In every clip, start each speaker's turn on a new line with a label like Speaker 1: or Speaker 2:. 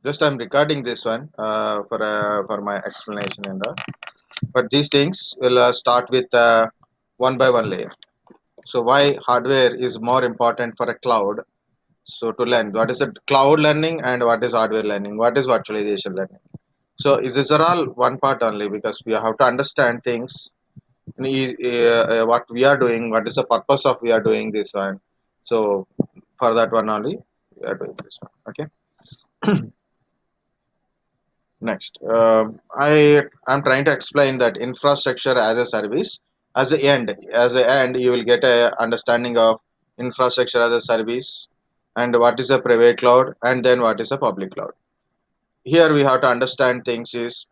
Speaker 1: Just I'm recording this one for my explanation and all. But these things will start with one by one layer. So why hardware is more important for a cloud? So to learn what is a cloud learning and what is hardware learning, what is virtualization learning. So these are all one part only, because we have to understand things, what we are doing, what is the purpose of we are doing this one. So for that one only we are doing this one. Okay. Next, I'm trying to explain that infrastructure as a service. As a end, you will get a understanding of infrastructure as a service, and what is a private cloud, and then what is a public cloud. Here we have to understand things is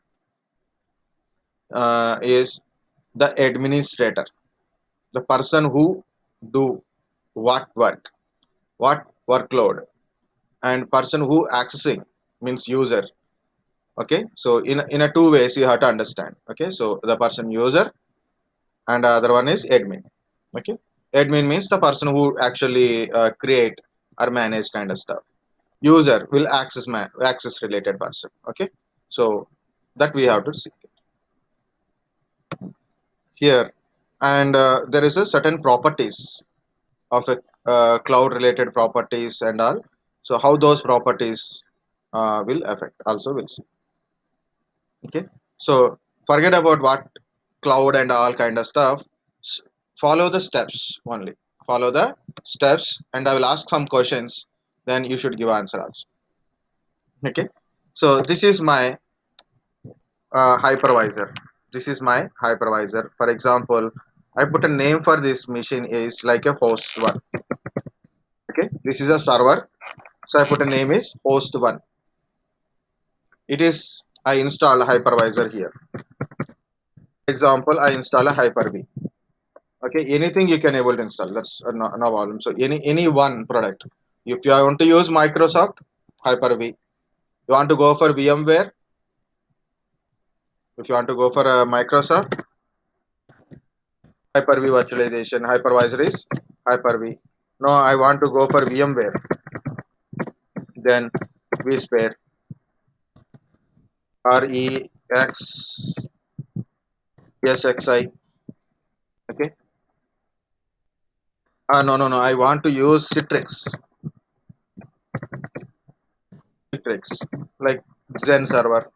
Speaker 1: the administrator, the person who do what workload, and person who accessing means user. Okay, so in a two ways you have to understand. Okay, so the person user, and other one is admin. Okay, admin means the person who actually create or manage kind of stuff. User will access related person. Okay, so that we have to see here. And there is a certain properties of a cloud related properties and all. So how those properties will affect also we'll see. Okay, so forget about what cloud and all kind of stuff. S- Follow the steps only. Follow the steps, and I will ask some questions, then you should give answer also. Okay, so this is my hypervisor. This is my hypervisor. For example, I put a name for this machine is like a host one. Okay, this is a server, so I put a name is host one. It is I install a hypervisor here. Example, I install a hyper-v. Okay, anything you can able to install. That's no problem. So any one product. If you want to use Microsoft Hyper-V, you want to go for VMware. If you want to go for Microsoft Hyper-V virtualization, hypervisor is Hyper-V. No, I want to go for VMware. Then vSphere REXSXI. Okay. No. I want to use Citrix, like Zen server.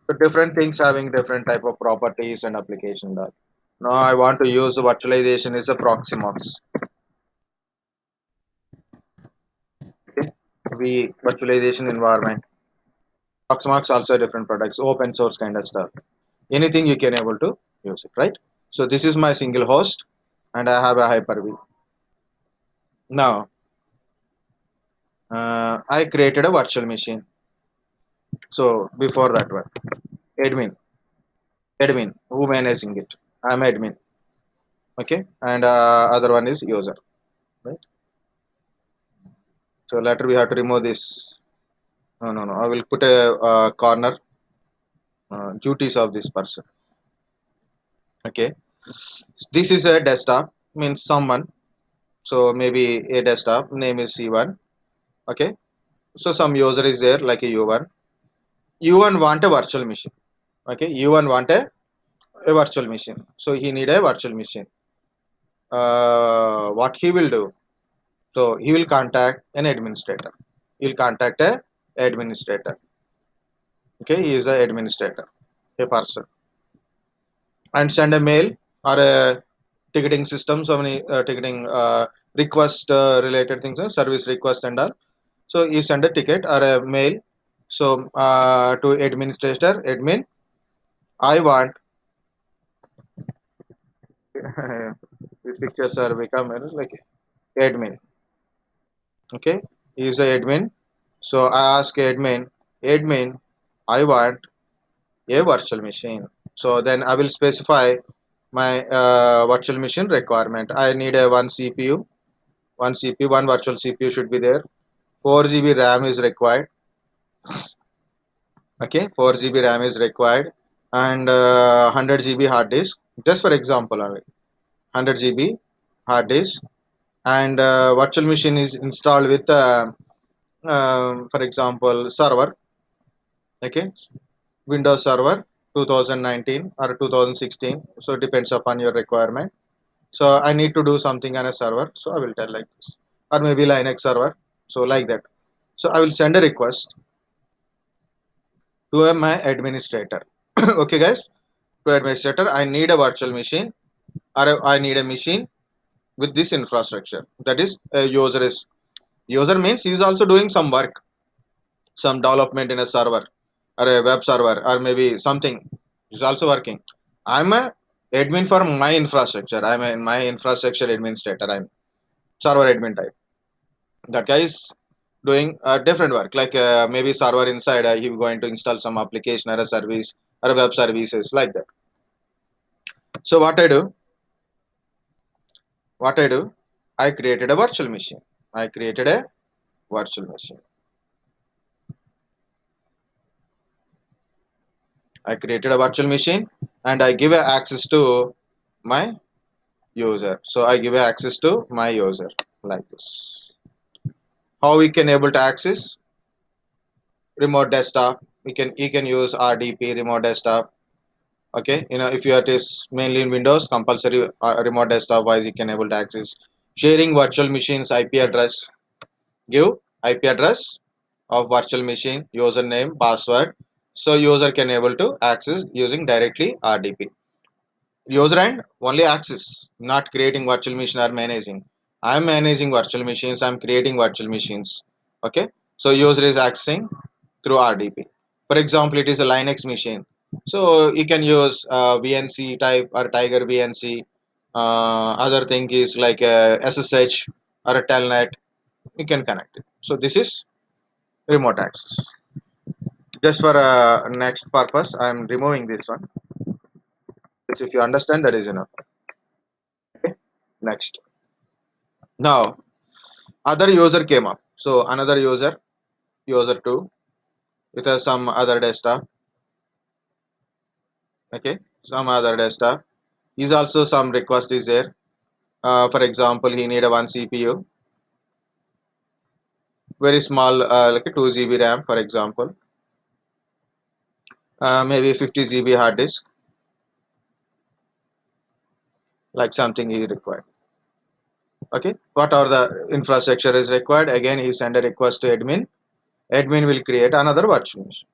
Speaker 1: So different things having different type of properties and application. That. Now I want to use virtualization is a Proximox. Okay, we virtualization environment. Proximox also different products, open source kind of stuff. Anything you can able to use it, right? So this is my single host, and I have a Hyper-V. Now I created a virtual machine. So before that one, admin, admin who managing it. I'm admin. Okay, and other one is user, right? So later we have to remove this. No. I will put a corner duties of this person. Okay, this is a desktop, means someone. So maybe a desktop name is C1. Okay, so some user is there like a U1. U1 want a virtual machine. Okay, U1 want a virtual machine. So he need a virtual machine. What he will do? So he will contact an administrator. He'll contact a administrator. Okay, he is a administrator, a person, and send a mail or a ticketing system, so many ticketing request related things, service request and all. So you send a ticket or a mail, so to administrator admin, I want these pictures are become like admin. Okay, he is a admin. So I ask admin, I want a virtual machine. So then I will specify my virtual machine requirement. I need a one CPU, one CPU, one virtual CPU should be there. 4 GB RAM is required. Okay, 4 GB RAM is required, and 100 GB hard disk. Just for example, only 100 GB hard disk, and virtual machine is installed with, for example, server. Okay, Windows Server 2019 or 2016, so it depends upon your requirement. So I need to do something on a server, so I will tell like this, or maybe Linux server, so like that. So I will send a request to my administrator. Okay guys, to administrator, I need a virtual machine, or I need a machine with this infrastructure. That is, a user is, user means he is also doing some work, some development in a server or a web server, or maybe something is also working. I'm a admin for my infrastructure, I'm a my infrastructure administrator, I'm server admin type. That guy is doing different work, like maybe server inside, he going to install some application or a service or a web services like that. So what I do, I created a virtual machine. I created a virtual machine. I created a virtual machine, and I give a access to my user. So I give a access to my user like this. How we can able to access? Remote desktop. You can use RDP, remote desktop. Okay, if you it is mainly in Windows, compulsory remote desktop wise you can able to access. Sharing virtual machines IP address. Give IP address of virtual machine, username, password, so user can able to access using directly RDP. User and only access, not creating virtual machine or managing. I'm managing virtual machines, I'm creating virtual machines. Okay, so user is accessing through RDP. For example, it is a Linux machine, so you can use VNC type or Tiger VNC. Other thing is like a SSH or a telnet, you can connect it. So this is remote access. Just for next purpose, I'm removing this one. If you understand, that is enough. Okay, next. Now other user came up, so another user, user 2, with some other desktop. Okay, some other desktop is also some request is there. For example, he need a one CPU, very small, like a 2 GB RAM, for example, maybe 50 GB hard disk, like something he required. Okay, what are the infrastructure is required? Again, he send a request to admin. Admin will create another virtual machine.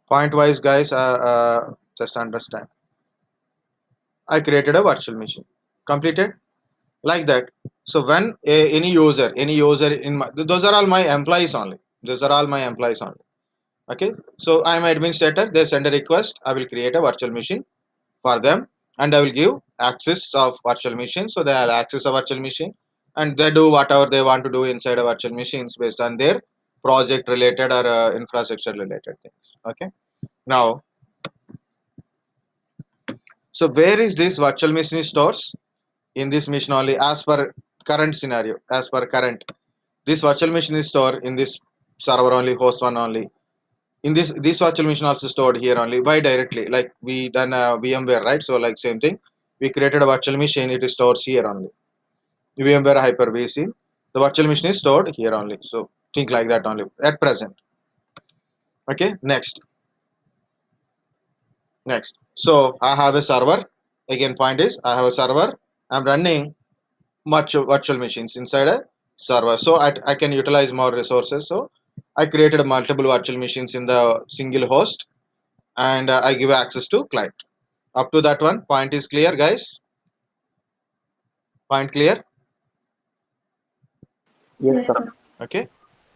Speaker 1: Point wise, guys, just understand. I created a virtual machine. Completed like that. So when any user in my, those are all my employees only. Those are all my employees only. Okay. So I am administrator. They send a request. I will create a virtual machine for them, and I will give access of virtual machine. So they have access of virtual machine, and they do whatever they want to do inside a virtual machines based on their project related or infrastructure related things. Okay. Now, so where is this virtual machine stores? In this machine only, as per current scenario, as per current, this virtual machine is stored in this server only, host one only. In this virtual machine also stored here only. Why directly? Like we done a VMware, right? So like same thing. We created a virtual machine. It is stored here only. VMware Hyper-V. See, the virtual machine is stored here only. So think like that only at present. Okay. Next. So I have a server. Again, point is I have a server. I'm running much virtual machines inside a server, so I can utilize more resources. So I created multiple virtual machines in the single host, and I give access to client. Up to that one point is clear, guys? Point clear?
Speaker 2: Yes, sir.
Speaker 1: Okay.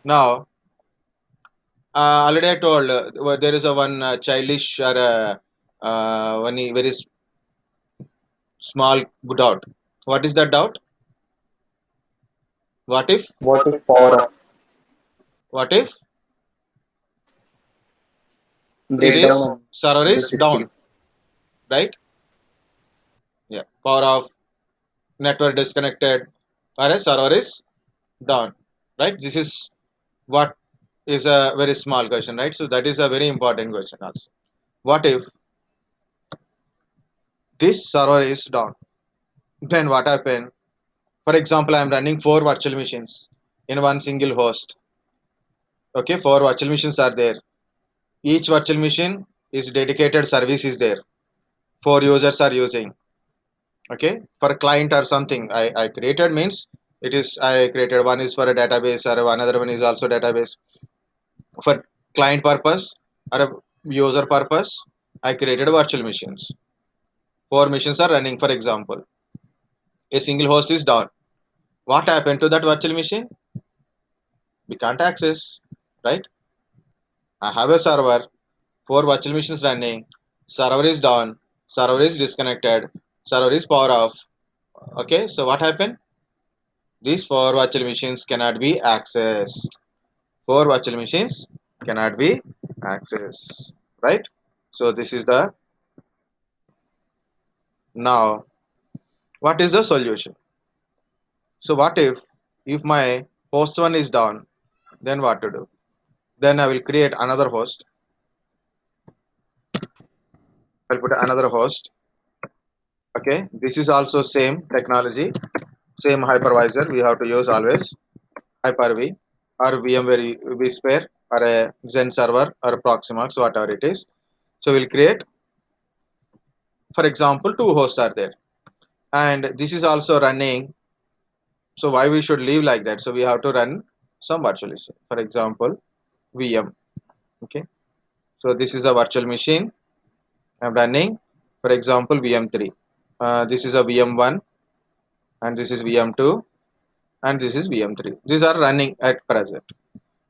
Speaker 1: Now already I told, there is a one childish or one very small doubt. What is that doubt? What if,
Speaker 2: What if power up
Speaker 1: what if it
Speaker 2: breakdown
Speaker 1: is
Speaker 2: of
Speaker 1: server
Speaker 2: the
Speaker 1: is
Speaker 2: system?
Speaker 1: down, right? Yeah, power off, network disconnected, or a server is down, right? This is what is a very small question, right? So that is a very important question also. What if this server is down? Then what happen? For example, I am running 4 virtual machines. in one single host. Okay, four virtual machines are there. Each virtual machine is dedicated service is there. Four users are using. Okay, for a client or something I created means it is I created one is for a database or another one is also database. For client purpose or a user purpose, I created virtual machines. Four machines are running, for example. A single host is down. What happened to that virtual machine? We can't access, right? I have a server, four virtual machines running, server is down, server is disconnected, server is power off. Okay, so what happened? These four virtual machines cannot be accessed. Four virtual machines cannot be accessed, right? So this is the now what is the solution? So what if my host one is down, then what to do? Then I will create another host. I'll put another host. Okay, this is also same technology, same hypervisor we have to use always. Hyper-V or VMware vSphere or a Zen server or Proximox, whatever it is. So we'll create, for example, two hosts are there, and this is also running. So why we should leave like that? So we have to run some virtual machine. For example, VM. Okay. So this is a virtual machine I'm running. For example, VM3. This is a VM1, and this is VM2, and this is VM3. These are running at present.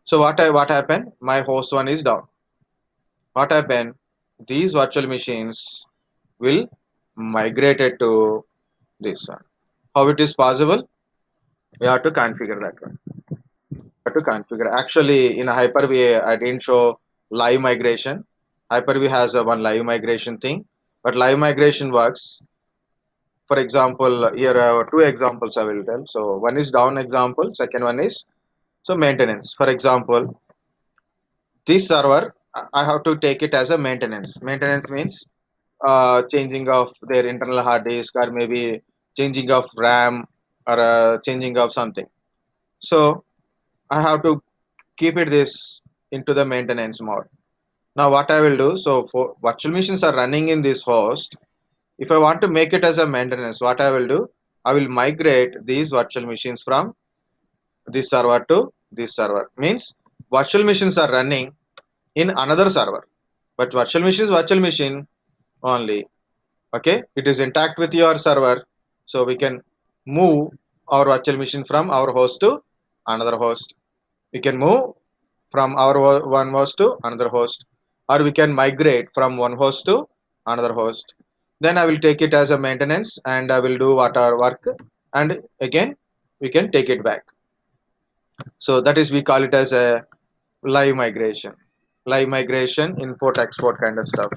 Speaker 1: So what happened? My host one is down. What happened? These virtual machines will migrate it to this one. How it is possible? We have to configure that one. Have to configure. Actually, in Hyper-V, I didn't show live migration. Hyper-V has a one live migration thing, but live migration works. For example, here two examples I will tell. So one is down example. Second one is so maintenance. For example, this server I have to take it as a maintenance. Maintenance means changing of their internal hard disk or maybe changing of RAM or changing of something. So I have to keep it this into the maintenance mode. Now what I will do, so for virtual machines are running in this host. If I want to make it as a maintenance, what I will do, I will migrate these virtual machines from this server to this server. Means virtual machines are running in another server, but virtual machine is virtual machine only. Okay, it is intact with your server, so we can move our virtual machine from our host to another host. We can move from our one host to another host, or we can migrate from one host to another host. Then I will take it as a maintenance and I will do whatever work, and again we can take it back. So that is we call it as a live migration. Live migration, import export kind of stuff,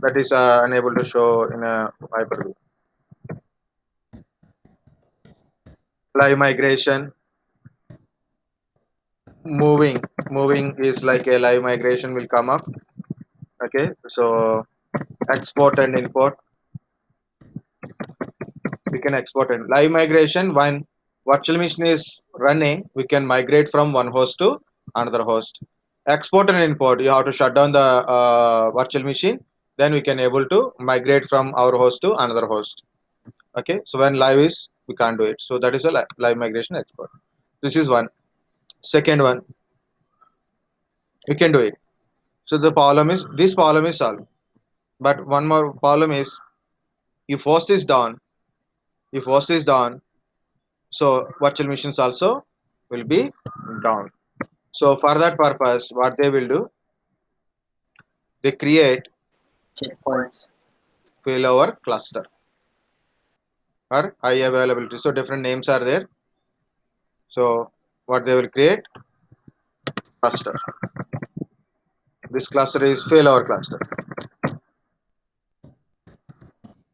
Speaker 1: that is unable to show in a Hyper-V. Live migration, moving is like a live migration will come up. Okay, so export and import, we can export and live migration. When virtual machine is running, we can migrate from one host to another host. Export and import, you have to shut down the virtual machine, then we can able to migrate from our host to another host. Okay, so when live is, we can't do it. So that is a live migration export. This is one. Second one, we can do it. So the problem is, this problem is solved, but one more problem is, if host is down, if host is down, so virtual machines also will be down. So for that purpose, what they will do, they create
Speaker 2: checkpoints.
Speaker 1: failover cluster or high availability. So different names are there. So what they will create, cluster. This cluster is failover cluster.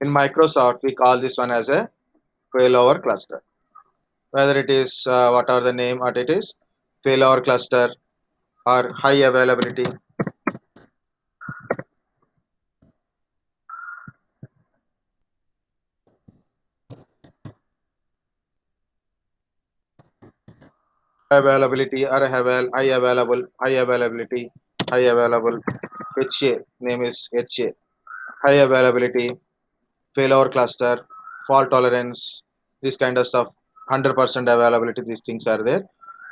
Speaker 1: In Microsoft, we call this one as a failover cluster. Whether it is whatever the name what it is, failover cluster or high availability. availability or high available, high availability, high available. HA name is HA, high availability, failover cluster, fault tolerance, this kind of stuff. 100% availability, these things are there.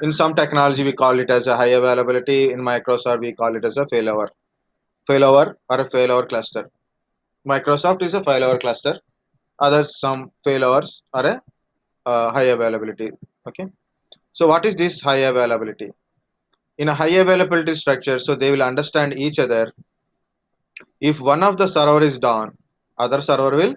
Speaker 1: In some technology we call it as a high availability. In Microsoft we call it as a failover or a failover cluster. Microsoft is a failover cluster, others some failovers are a high availability. Okay, so what is this high availability? In a high availability structure, so they will understand each other. If one of the server is down, other server will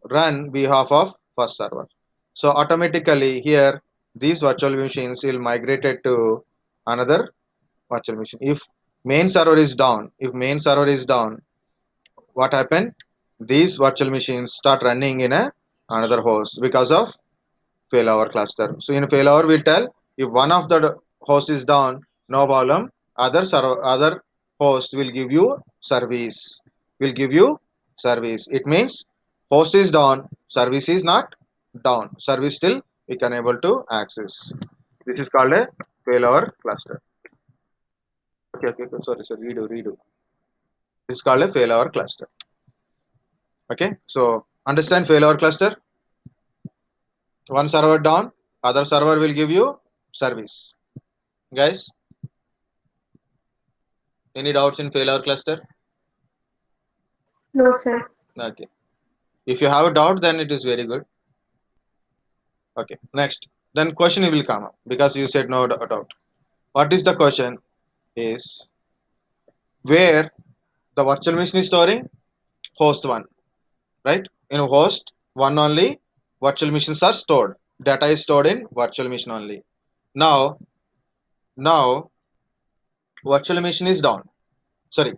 Speaker 1: run behalf of first server. So automatically here these virtual machines will migrate it to another virtual machine. If main server is down, what happened? These virtual machines start running in a another host because of failover cluster. So in failover we'll tell if one of the host is down, no problem. Other host will give you service. Will give you service. It means host is down, service is not down. Service still we can able to access. This is called a failover cluster. Okay. Sorry. Redo. This is called a failover cluster. Okay. So understand failover cluster. One server down, other server will give you service. Guys, any doubts in failover cluster?
Speaker 2: No, sir.
Speaker 1: Okay. If you have a doubt, then it is very good. Okay. Next, then question will come up because you said no doubt. What is the question? Is where the virtual machine is storing? Host one, right? In host one only, virtual machines are stored. Data is stored in virtual machine only. Now, now virtual machine is down. Sorry,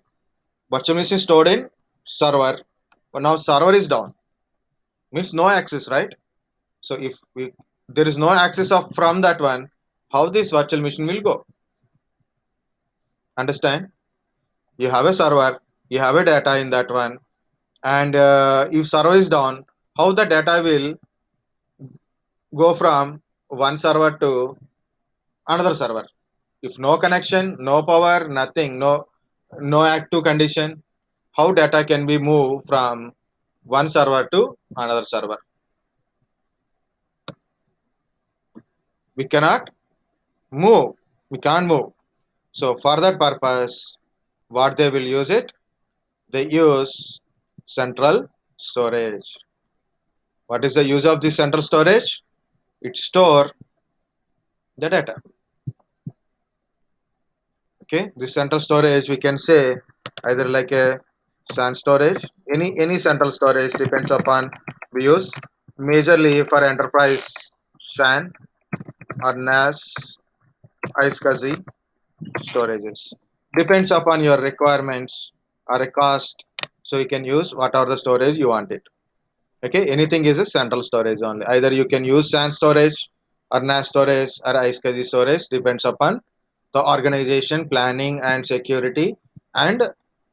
Speaker 1: virtual machine is stored in server. But now server is down. Means no access, right? So if there is no access of from that one, how this virtual machine will go? Understand? You have a server, you have a data in that one, and if server is down, how the data will go from one server to another server? If no connection, no power, nothing, no active condition, how data can be moved from one server to another server? We cannot move. We can't move. So for that purpose, what they will use it? They use central storage. What is the use of this central storage? It store the data. Okay, this central storage we can say either like a SAN storage. Any central storage depends upon we use majorly for enterprise SAN or NAS, iSCSI storages. Depends upon your requirements or a cost. So you can use whatever the storage you want it. Okay, anything is a central storage only. Either you can use SAN storage or NAS storage or iSCSI storage, depends upon the organization planning and security and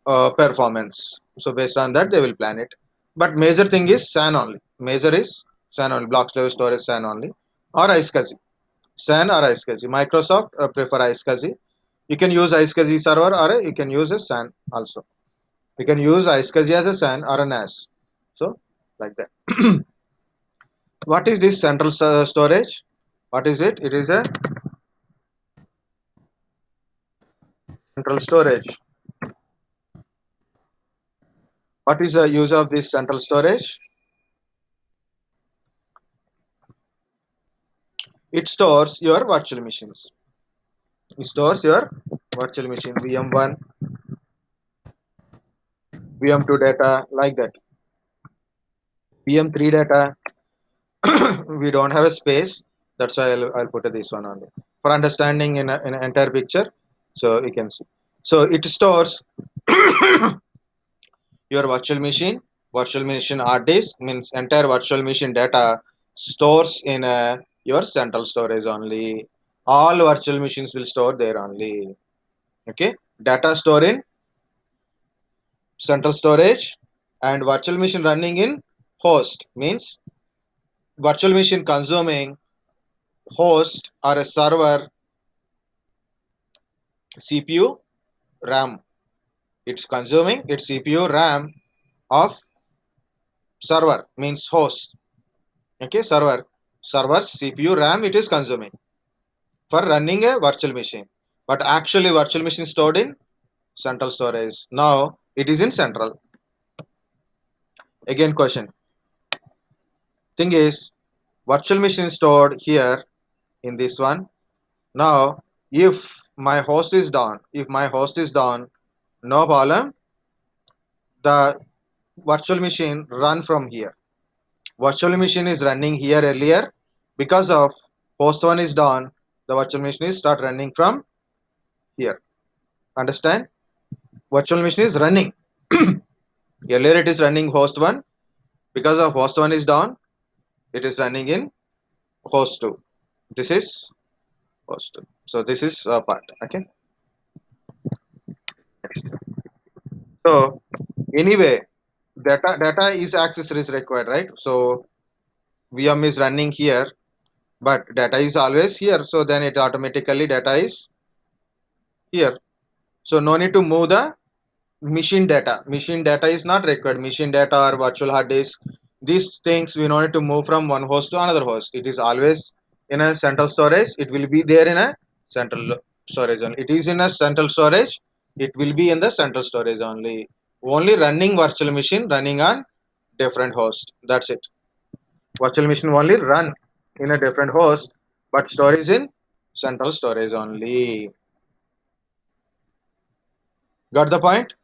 Speaker 1: performance. So based on that they will plan it, but major thing is SAN only. Major is SAN only, blocks level storage SAN only, or iSCSI. SAN or iSCSI. Microsoft prefer iSCSI. You can use iSCSI server or you can use a SAN also. You can use iSCSI as a SAN or a NAS. So like that. What is this central storage? What is it? It is a central storage. What is the use of this central storage? It stores your virtual machines. It stores your virtual machine VM1, VM2 data like that. VM3 data. We don't have a space. That's why I'll put this one only for understanding in an entire picture. So you can see. So it stores your virtual machine. Virtual machine hard disk means entire virtual machine data stores in your central storage only. All virtual machines will store there only. Okay, data store in central storage and virtual machine running in host means virtual machine consuming host or a server CPU RAM. It's consuming its CPU RAM of server, means host. Okay, server's CPU RAM it is consuming for running a virtual machine. But actually virtual machine stored in central storage. Now it is in central. Again question. Thing is virtual machine stored here in this one. Now if my host is down, no problem. The virtual machine run from here. Virtual machine is running here earlier. Because of host one is down, the virtual machine is start running from here. Understand? Virtual machine is running. Earlier it is running host one. Because of host one is down, it is running in host two. This is host two. So this is a part. Okay. So anyway, data is access is required, right? So VM is running here, but data is always here. So then it automatically data is here. So no need to move the machine data. Machine data is not required. Machine data or virtual hard disk, these things we don't need to move from one host to another host. It is always in a central storage. It will be there in a central storage only. It is in a central storage. It will be in the central storage only. Only running virtual machine running on different host. That's it. Virtual machine only run in a different host, but storage in central storage only. Got the point?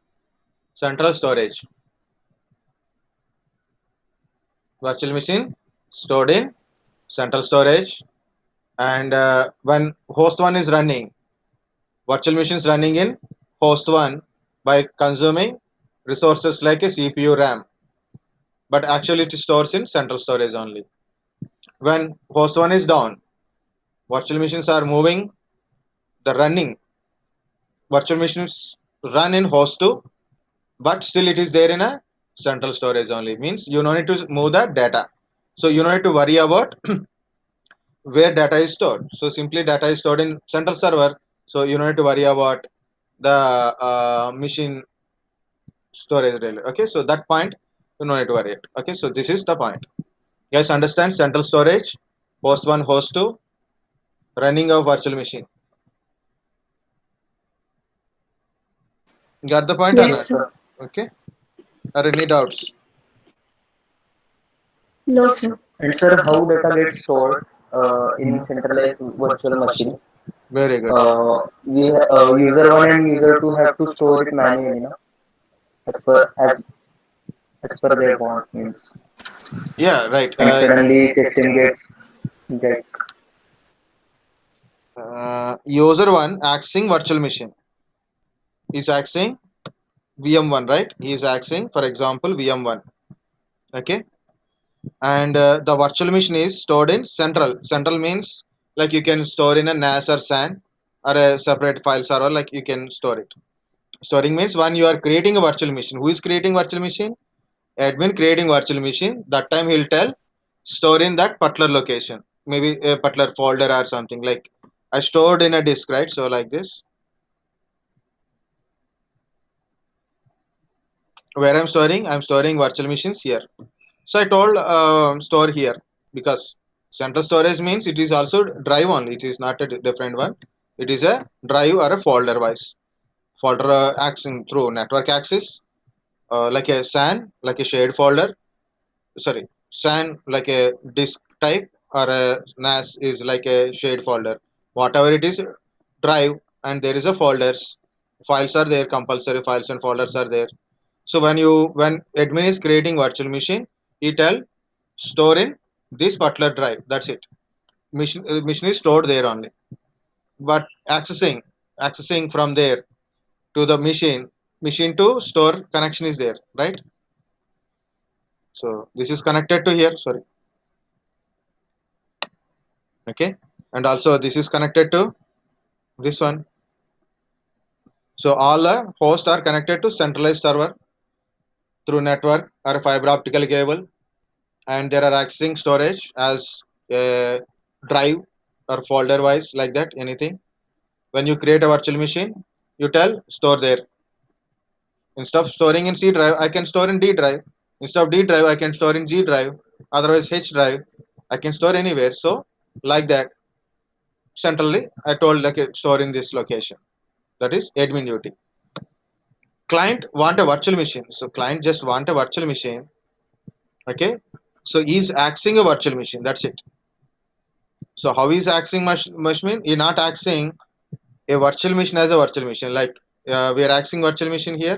Speaker 1: Central storage. Virtual machine stored in central storage, and when host 1 is running, virtual machine is running in host 1 by consuming resources like a CPU RAM, but actually it stores in central storage only. When host 1 is down, virtual machines are moving the running virtual machines run in host 2, but still it is there in a central storage only, means you don't need to move the data, so you don't need to worry about where data is stored. So simply data is stored in central server. So you don't need to worry about the machine storage really. Okay, so that point you don't need to worry it. Okay, so this is the point. Guys, understand central storage, host one, host two, running a virtual machine. Got the point or
Speaker 2: Yes,
Speaker 1: not?
Speaker 2: sir.
Speaker 1: Okay. Are any doubts?
Speaker 2: No, sir.
Speaker 3: And sir, how data gets stored in centralized virtual machine?
Speaker 1: Very good.
Speaker 3: User one and user two have to store it manually, no? As per as as per their want means.
Speaker 1: Yeah, right.
Speaker 3: And suddenly system gets get
Speaker 1: User one accessing virtual machine is accessing VM1, right? He is accessing, for example, VM1. Okay, and the virtual machine is stored in central. Central means like you can store in a NAS or SAN or a separate file server, like you can store it. Storing means when you are creating a virtual machine. Who is creating virtual machine? Admin creating virtual machine. That time he'll tell store in that particular location, maybe a particular folder or something. Like I stored in a disk, right? So like this, where I'm storing virtual machines here. So I told store here because central storage means it is also drive only. It is not a different one. It is a drive or a folder wise. Folder accessing through network access, like a SAN, like a shared folder. Sorry, SAN like a disk type, or a NAS is like a shared folder. Whatever it is, drive, and there is a folders. Files are there, compulsory files and folders are there. So when admin is creating virtual machine, he tell store in this particular drive. That's it. Mission is stored there only. But accessing from there to the machine to store connection is there, right? So this is connected to here. Sorry. Okay, and also this is connected to this one. So all the hosts are connected to centralized server through network or a fiber optical cable, and there are accessing storage as a drive. or folder wise, like that, anything. When you create a virtual machine, you tell store there. Instead of storing in C drive, I can store in D drive. Instead of D drive, I can store in G drive. Otherwise, H drive. I can store anywhere. So, like that, centrally, I told like store in this location. That is admin duty. Client want a virtual machine. So, client just want a virtual machine. Okay. So, he's accessing a virtual machine. That's it. So, how is accessing machine? He's not accessing a virtual machine as a virtual machine. Like we are accessing virtual machine here.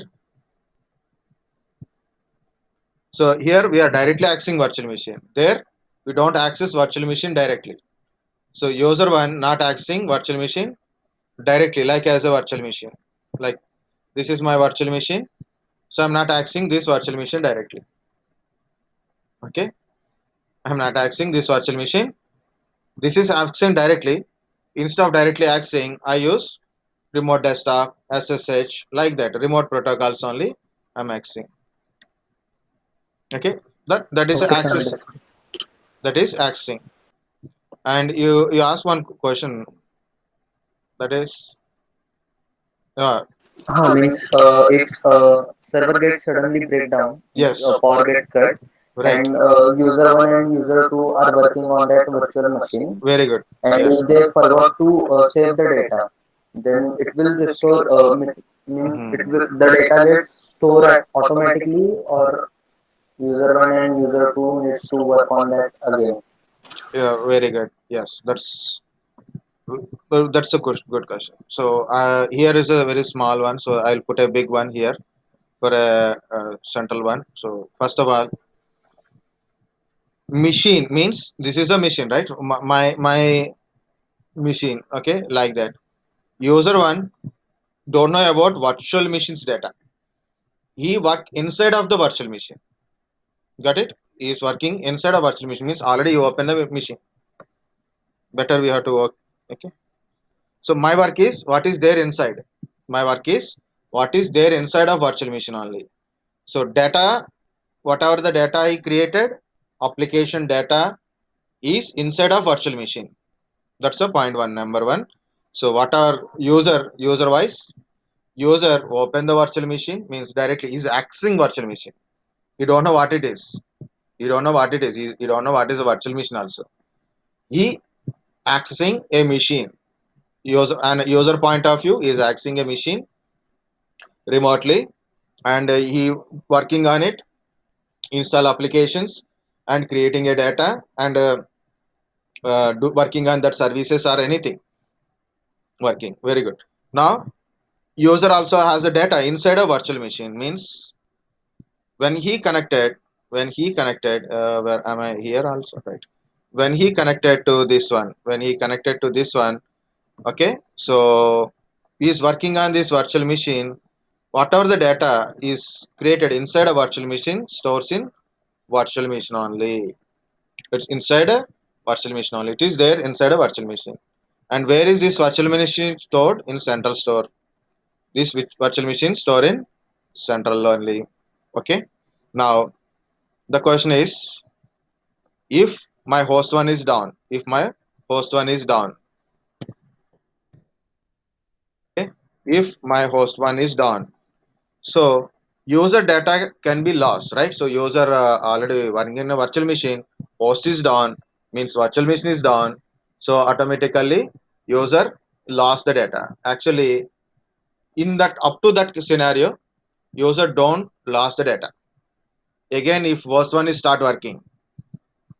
Speaker 1: So here we are directly accessing virtual machine. There we don't access virtual machine directly. So user one not accessing virtual machine directly like as a virtual machine. Like this is my virtual machine. So I'm not accessing this virtual machine directly. Okay. I'm not accessing this virtual machine. This is accessing directly. Instead of directly accessing, I use remote desktop, SSH, like that. Remote protocols only I'm accessing. Okay. That is
Speaker 3: Okay, sir,
Speaker 1: access.
Speaker 3: understood.
Speaker 1: That is accessing. And you ask one question, that is
Speaker 3: Means if server gets suddenly breakdown, means
Speaker 1: yes,
Speaker 3: power gets cut,
Speaker 1: right.
Speaker 3: and user one and user two are working on that virtual machine,
Speaker 1: Very good.
Speaker 3: and
Speaker 1: Yeah.
Speaker 3: if they forgot to save the data, then it will restore. Means it will the data gets stored automatically, or user one and user two needs to work on that again.
Speaker 1: Yeah, very good. Yes, that's a good question. So here is a very small one. So I'll put a big one here for a central one. So first of all, machine means this is a machine, right? My machine. Okay, like that. User one don't know about virtual machines data. He work inside of the virtual machine. Got it? He is working inside a virtual machine means already you open the machine. Better we have to work. Okay. So my work is what is there inside. My work is what is there inside of virtual machine only. So data, whatever the data I created, application data is inside of virtual machine. That's the point one, number one. So what are user wise? User open the virtual machine means directly is accessing virtual machine. You don't know what it is. You don't know what it is. You don't know what is a virtual machine also. He accessing a machine. User and user point of view is accessing a machine remotely, and he working on it, install applications and creating a data, and working on that services or anything, working very good. Now user also has a data inside a virtual machine means when he connected, where am I here also, right? When he connected to this one, okay. So he is working on this virtual machine. Whatever the data is created inside a virtual machine stores in virtual machine only. It's inside a virtual machine only. It is there inside a virtual machine. And where is this virtual machine stored? In central store. This virtual machine stored in central only. Okay. Now the question is, if my host one is down, host one is down, okay, if my host one is down, so user data can be lost, right? So user already working in a virtual machine, host is down, means virtual machine is down. So automatically user lost the data. Actually, in that up to that scenario, user don't lost the data. Again, if host one is start working,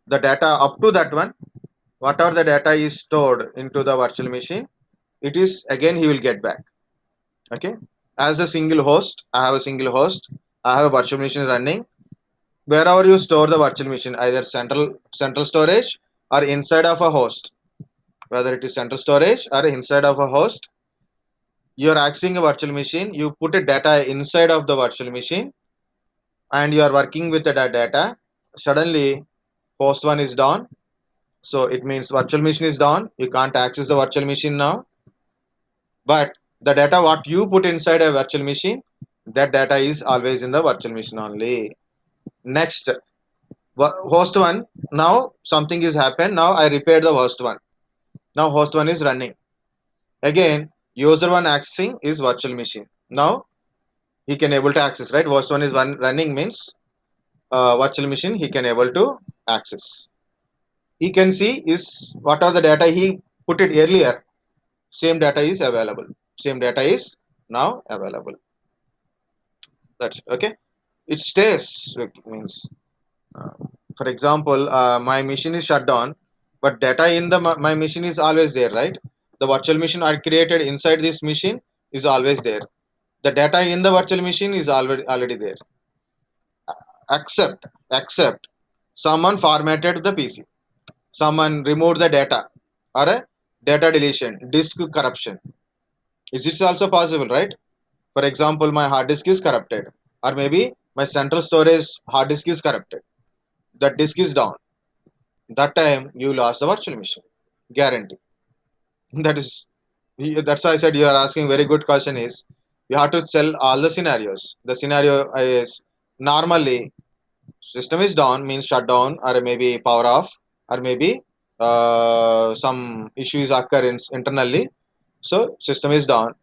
Speaker 1: the data up to that one, whatever the data is stored into the virtual machine, it is again he will get back. Okay. As a single host, I have a single host. I have a virtual machine running. Wherever you store the virtual machine, either central storage or inside of a host, whether it is central storage or inside of a host, you are accessing a virtual machine. You put a data inside of the virtual machine, and you are working with the data. Suddenly, host one is down. So it means virtual machine is down. You can't access the virtual machine now. But the data what you put inside a virtual machine, that data is always in the virtual machine only. Next, host one, now something is happened. Now I repaired the host one. Now host 1 is running. Again, user 1 accessing is virtual machine. Now he can able to access, right? Host 1 is running means virtual machine he can able to access. He can see is what are the data he put it earlier. Same data is available. Same data is now available. That's okay. It stays, like, means uh, for example, my machine is shut down, but data in the my machine is always there, right? The virtual machine I created inside this machine is always there. The data in the virtual machine is already there. Except someone formatted the PC, someone removed the data, or a data deletion, disk corruption. Is it also possible, right? For example, my hard disk is corrupted, or maybe my central storage hard disk is corrupted. The disk is down. That time you lost the virtual machine. Guarantee. That is that's why I said you are asking very good question is you have to tell all the scenarios. The scenario is normally system is down means shutdown or maybe power off or maybe some issues occur internally. So system is down.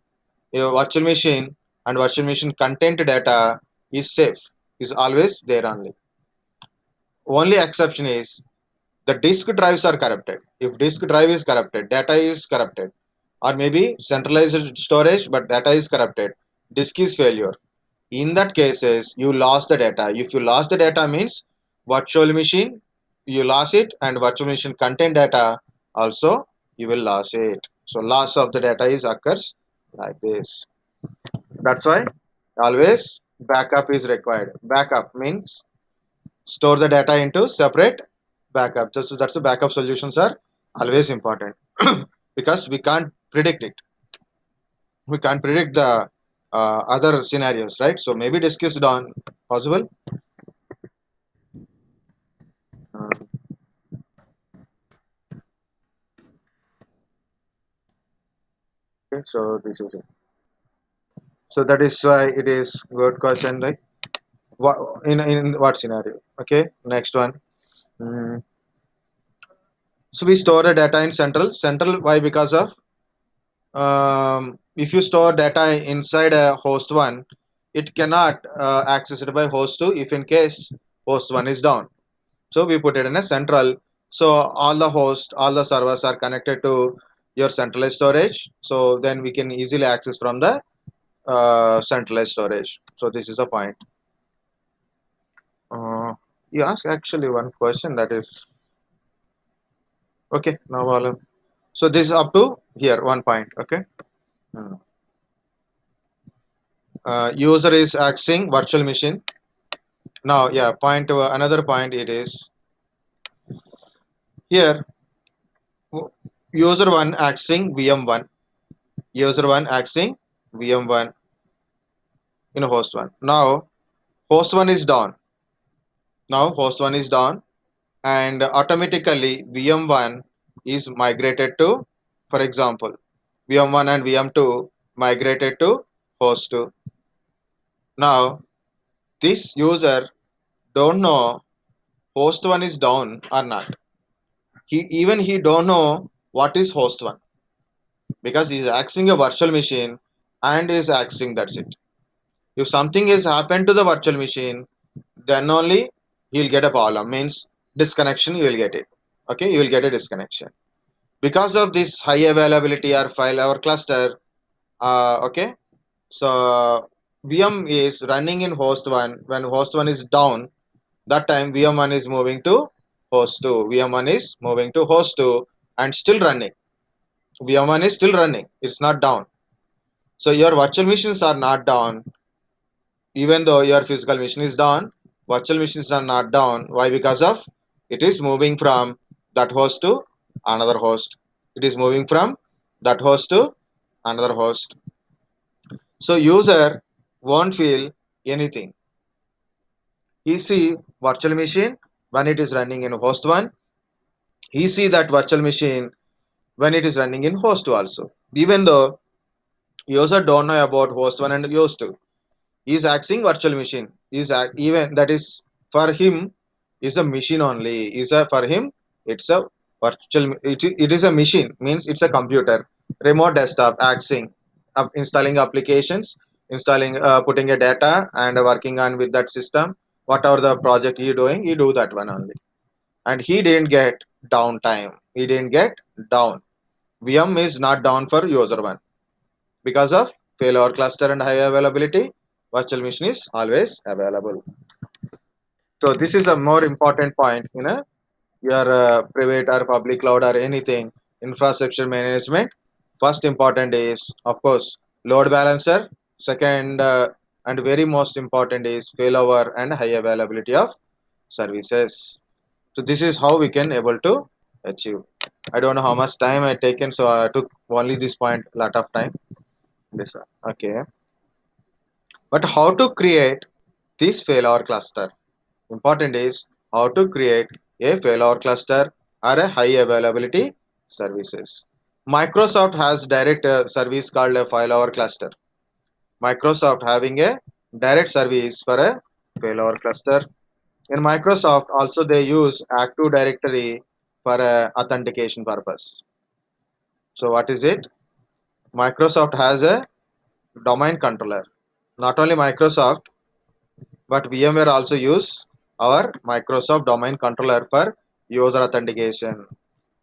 Speaker 1: Your virtual machine and virtual machine content data is safe. Is always there only. Only exception is the disk drives are corrupted. If disk drive is corrupted, data is corrupted, or maybe centralized storage but data is corrupted, disk is failure. In that cases you lost the data. If you lost the data means virtual machine you lost it, and virtual machine content data also you will lose it. So loss of the data is occurs like this. That's why always backup is required. Backup means store the data into separate backup. So that's the backup solutions are always important because we can't predict it. We can't predict the other scenarios, right? So maybe disk is down, possible. Okay, so this is it. So that is why it is good question. Like what in what scenario? Okay, next one. Mm. So we store the data in central. Why? Because of if you store data inside a host one, it cannot access it by host two if in case host one is down. So we put it in a central. So all the servers are connected to your centralized storage. So then we can easily access from the centralized storage. So this is the point. Uh, you ask actually one question that is okay. Now so this is up to here one point. Okay. Hmm. User is accessing virtual machine. Now, yeah, point another point it is here user one accessing VM1, user one accessing VM1 in host one. Now, host one is down. Now, host one is down, and automatically VM1 is migrated to, for example, VM1 and VM2 migrated to host 2. Now, this user don't know host 1 is down or not. He don't know what is host 1 because he's accessing a virtual machine and is accessing that's it. If something has happened to the virtual machine, then only he'll get a problem. Means disconnection, you will get it. Okay, you will get a disconnection because of this high availability or file or cluster. Okay, so VM is running in host one. When host one is down, that time VM1 is moving to host 2. VM1 is moving to host 2 and still running. VM1 is still running. It's not down. So your virtual machines are not down. Even though your physical machine is down, virtual machines are not down. Why? Because of it is moving from that host to another host. It is moving from that host to another host. So user won't feel anything. He see virtual machine when it is running in host 1. He see that virtual machine when it is running in host 2 also. Even though user don't know about host 1 and host 2. He is accessing virtual machine. Even that is for him is a machine only. Is a for him it's a It is a machine, means it's a computer. Remote desktop accessing, installing applications, installing putting a data and working on with that system. Whatever the project you doing, you do that one only. And he didn't get downtime. He didn't get down. VM is not down for user one because of failover cluster and high availability. Virtual machine is always available. So this is a more important point. Your private or public cloud or anything infrastructure management. First important is of course load balancer. Second and very most important is failover and high availability of services. So this is how we can able to achieve. I don't know how much time I taken, so I took only this point lot of time. This one. Okay. But how to create this failover cluster? Important is how to create a failover cluster or a high availability services. Microsoft has direct service called a failover cluster. Microsoft having a direct service for a failover cluster. In Microsoft also they use Active Directory for authentication purpose. So what is it? Microsoft has a domain controller. Not only Microsoft, but VMware also use our Microsoft domain controller for user authentication.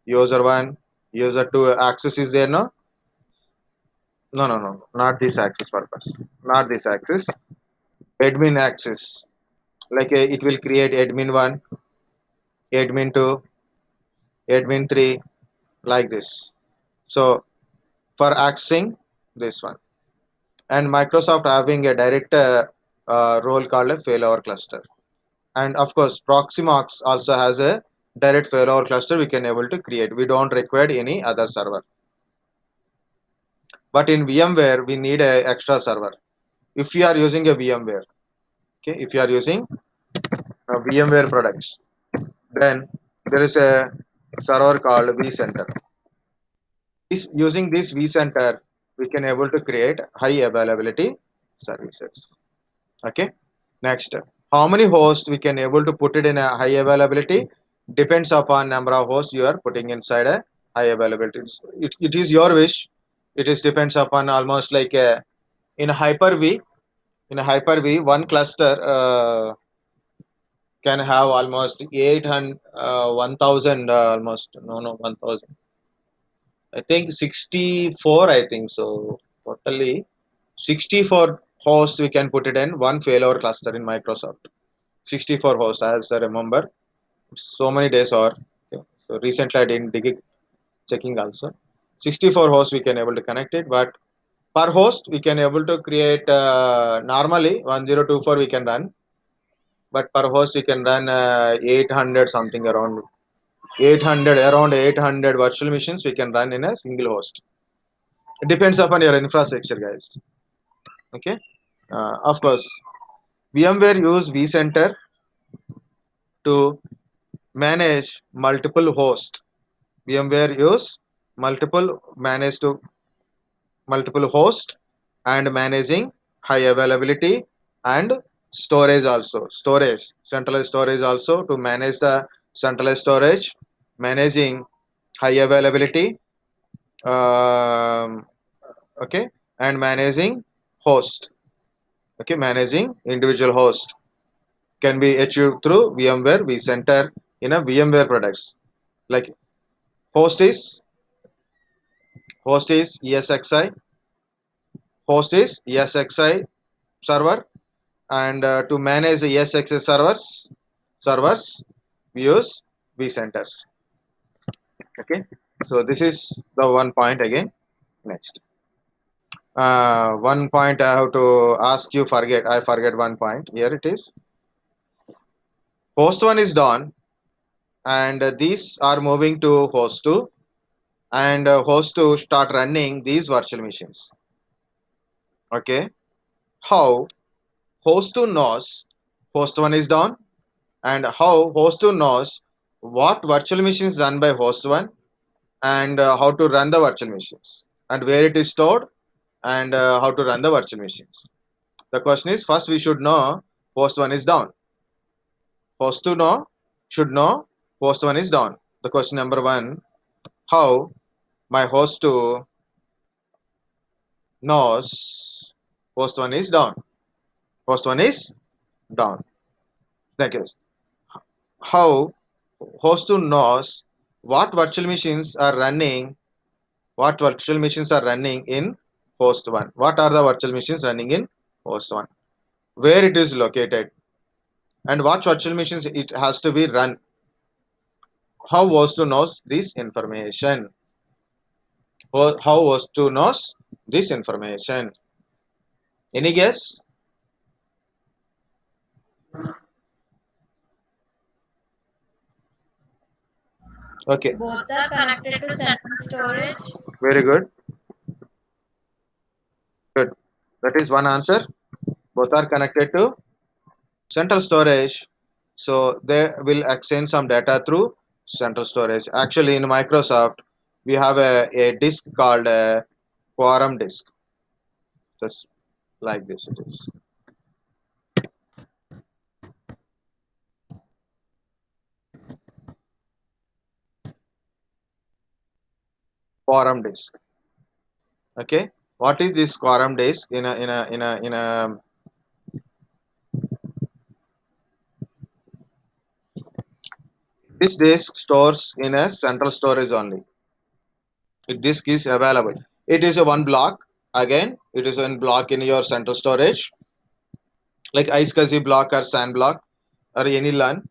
Speaker 1: User one, user two access is there, no? No, no, no, not this access purpose. Not this access. Admin access. Like it will create admin one, admin two, admin three, like this. So for accessing this one. And Microsoft having a direct role called a failover cluster. And of course Proximox also has a direct failover cluster we can able to create. We don't require any other server, but in VMware we need a extra server if you are using a VMware. Okay, if you are using VMware products, then there is a server called vCenter. Using this vCenter we can able to create high availability services. Okay. Next, how many hosts we can able to put it in a high availability depends upon number of hosts you are putting inside a high availability. It is your wish. It is depends upon almost like in Hyper-V. In a Hyper-V, one cluster can have almost 800, 1000 almost. No, no, 1000. I think 64. I think so. Totally 64 hosts we can put it in one failover cluster in Microsoft. 64 hosts as I remember. So many days or okay. So recently I didn't dig it, checking also. 64 hosts we can able to connect it, but per host we can able to create normally 1024 we can run, but per host we can run 800 something around 800 virtual machines we can run in a single host. It depends upon your infrastructure, guys. Okay. Of course, VMware use vCenter to manage multiple hosts. VMware use multiple host and managing high availability and storage also. Storage, centralized storage also to manage the centralized storage, managing high availability, um, okay, and managing host. Okay, managing individual host can be achieved through VMware vCenter in a VMware products. Like host is ESXi, host is ESXi server, and to manage the ESXi servers we use vCenters. Okay, so this is the one point again. Next, one point I have to ask you. I forget one point. Here it is. Host one is done, and these are moving to host two, and host two start running these virtual machines. Okay, how host two knows host one is done, and how host 2 knows what virtual machine is run by host 1, and how to run the virtual machines and where it is stored, and how to run the virtual machines. The question is, first we should know host 1 is down. Host 2 know should know host 1 is down. The question number one: how my host 2 knows host 1 is down? Host 1 is down. Next, how host 2 knows what virtual machines are running, what virtual machines are running in host 1? What are the virtual machines running in host 1? Where it is located, and what virtual machines it has to be run? How host 2 knows this information? How host 2 knows this information? Any guess? Okay,
Speaker 2: Both are connected to central storage.
Speaker 1: very good. Good. That is one answer. Both are connected to central storage. So they will exchange some data through central storage. Actually, in Microsoft, we have a disk called a quorum disk. Just like this it is. Quorum disk. Okay. What is this quorum disk? This disk stores in a central storage only. Disk is available. It is a one block. Again, it is one block in your central storage, like iSCSI block or SAN block or any LAN.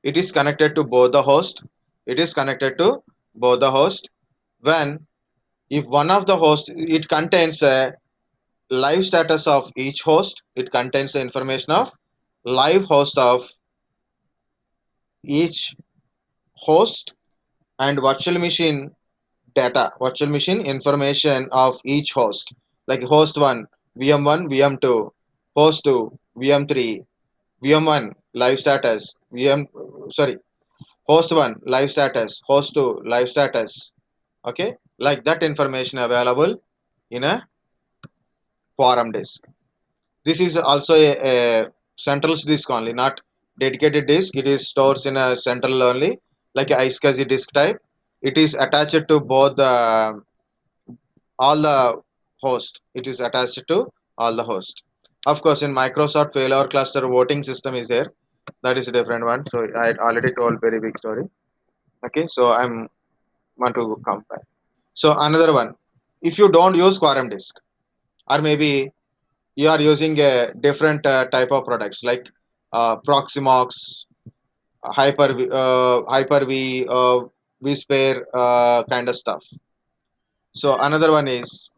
Speaker 1: It is connected to both the host. It is connected to both the host. When if one of the host, it contains a live status of each host. It contains the information of live host of each host, and virtual machine data, virtual machine information of each host, like host 1 VM1 VM2, host 2 VM3, VM1 live status, VM sorry, host 1 live status, host 2 live status. Okay, like that information available in a quorum disk. This is also a central disk only, not dedicated disk. It is stores in a central only, like a iSCSI disk type. It is attached to both the all the host. It is attached to all the host. Of course, in Microsoft failover cluster voting system is there. That is a different one. So I already told very big story. Okay, so I'm want to come back. So another one, if you don't use quorum disk, or maybe you are using a different type of products like Proximox, Hyper-V, vSphere kind of stuff. So another one is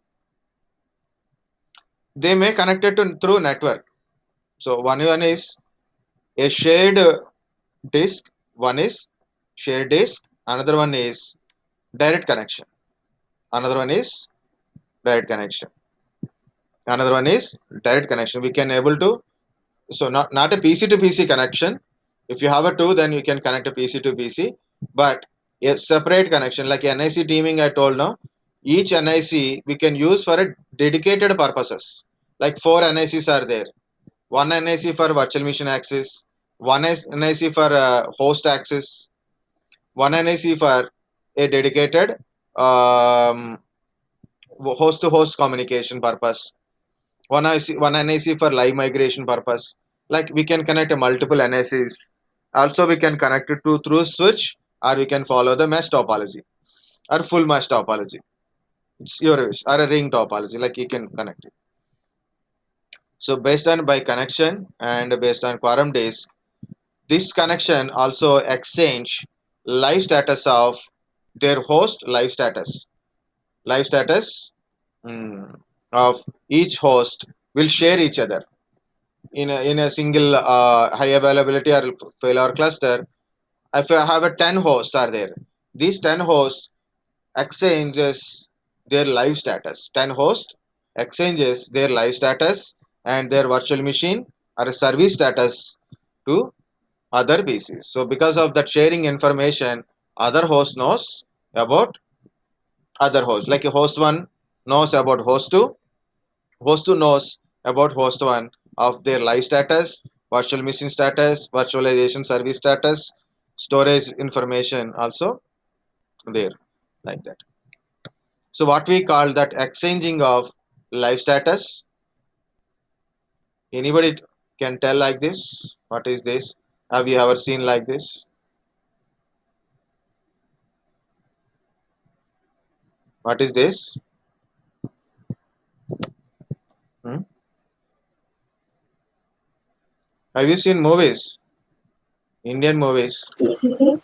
Speaker 1: they may connect it to through network. So one is a shared disk, one is shared disk, another one is direct connection, another one is direct connection, another one is direct connection. We can able to, so not a PC to PC connection. If you have a two, then you can connect a PC to PC, but a separate connection like NIC teaming. I told now, each NIC we can use for a dedicated purposes. Like four NICs are there. One NIC for virtual machine access, one NIC for host access, one NIC for a dedicated um, host to host communication purpose, one NIC for live migration purpose. Like we can connect a multiple NICs. Also, we can connect it to through switch, or we can follow the mesh topology or full mesh topology. It's your wish, or a ring topology. Like you can connect it. So based on by connection and based on quorum disk, this connection also exchange live status of their host live status of each host will share each other in a single high availability or failure cluster. If I have a 10 hosts are there, these 10 hosts exchanges their live status. 10 hosts exchanges their live status and their virtual machine or a service status to other PCs. So because of that sharing information, other host knows about other host. Like a host 1 knows about host 2, host 2 knows about host 1 of their live status, virtual machine status, virtualization service status. storage information also there, like that. So what we call that exchanging of live status. Anybody can tell like this? What is this? Have you ever seen like this? What is this? Hmm? Have you seen movies? Indian movies?
Speaker 2: ECG.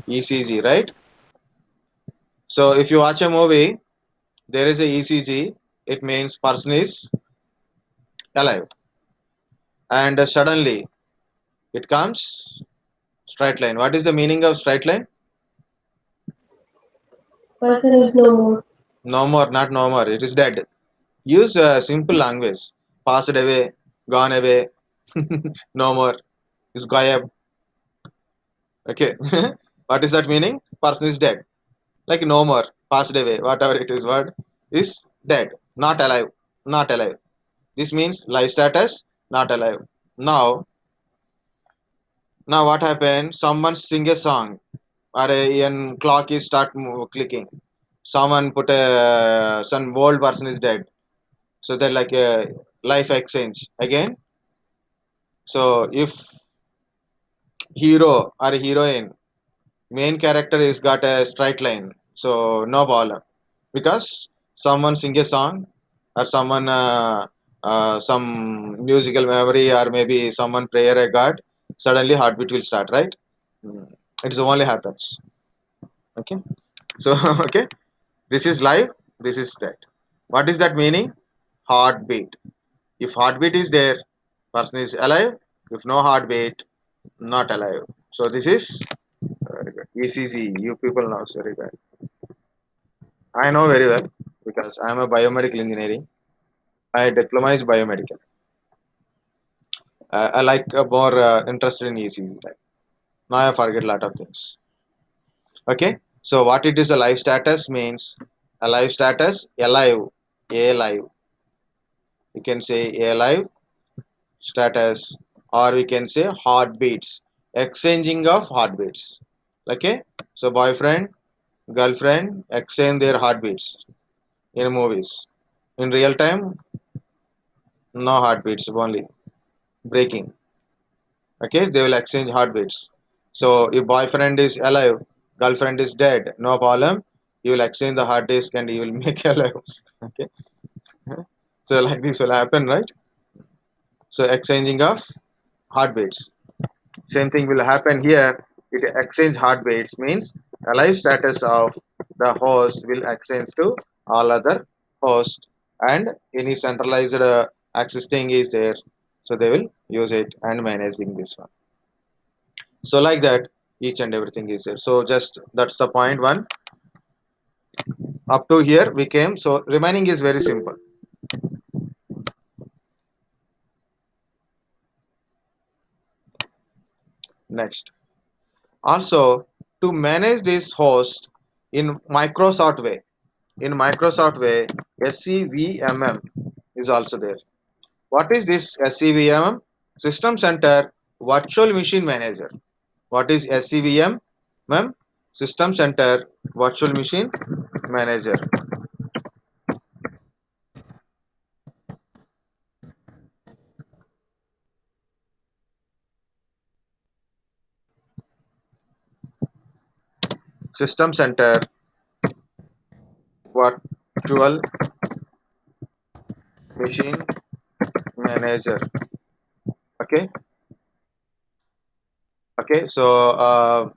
Speaker 1: ECG, right? So if you watch a movie, there is a ECG. It means person is alive, and suddenly it comes straight line. What is the meaning of straight line?
Speaker 2: Person is no more.
Speaker 1: No more, not no more. It is dead. Use simple language. Passed away, gone away, no more. Is gayab. Okay. What is that meaning? Person is dead. Like no more, passed away, whatever it is. Word is dead, not alive, not alive. This means life status, not alive. Now, now what happened? Someone sing a song, or a clock is start clicking. Someone put a some old person is dead. So they're like a life exchange again. So if hero or heroine main character is got a straight line, so no problem because someone sing a song or someone some musical memory or maybe someone prayer a god, suddenly heartbeat will start, right? Mm. It's only happens. Okay. So okay, this is live, this is that. What is that meaning? Heartbeat. If heartbeat is there, person is alive. If no heartbeat, not alive. So this is very good. ECG, you people know very well. I know very well because I am a biomedical engineering. I diploma is biomedical. I like more interested in ECG type. Now I forget a lot of things. Okay, so what it is a life status means a life status alive, alive. We can say alive status, or we can say heartbeats, exchanging of heartbeats. Okay, so boyfriend, girlfriend exchange their heartbeats in movies. In real time, no heartbeats, only breaking. Okay, they will exchange heartbeats. So if boyfriend is alive, girlfriend is dead, no problem. You will exchange the hard disk and you will make alive. Okay, so like this will happen, right? So exchanging of heartbeats. Same thing will happen here. It exchange heartbeats means alive status of the host will exchange to all other host, and any centralized access thing is there, so they will use it and managing this one. So like that, each and everything is there. So just that's the point one. Up to here we came. So remaining is very simple. Next, also to manage this host in Microsoft way. In Microsoft way, SCVMM is also there. What is this SCVMM? System Center Virtual Machine Manager. What is SCVM? System Center Virtual Machine Manager. System Center Virtual Machine Manager. Okay. Okay. So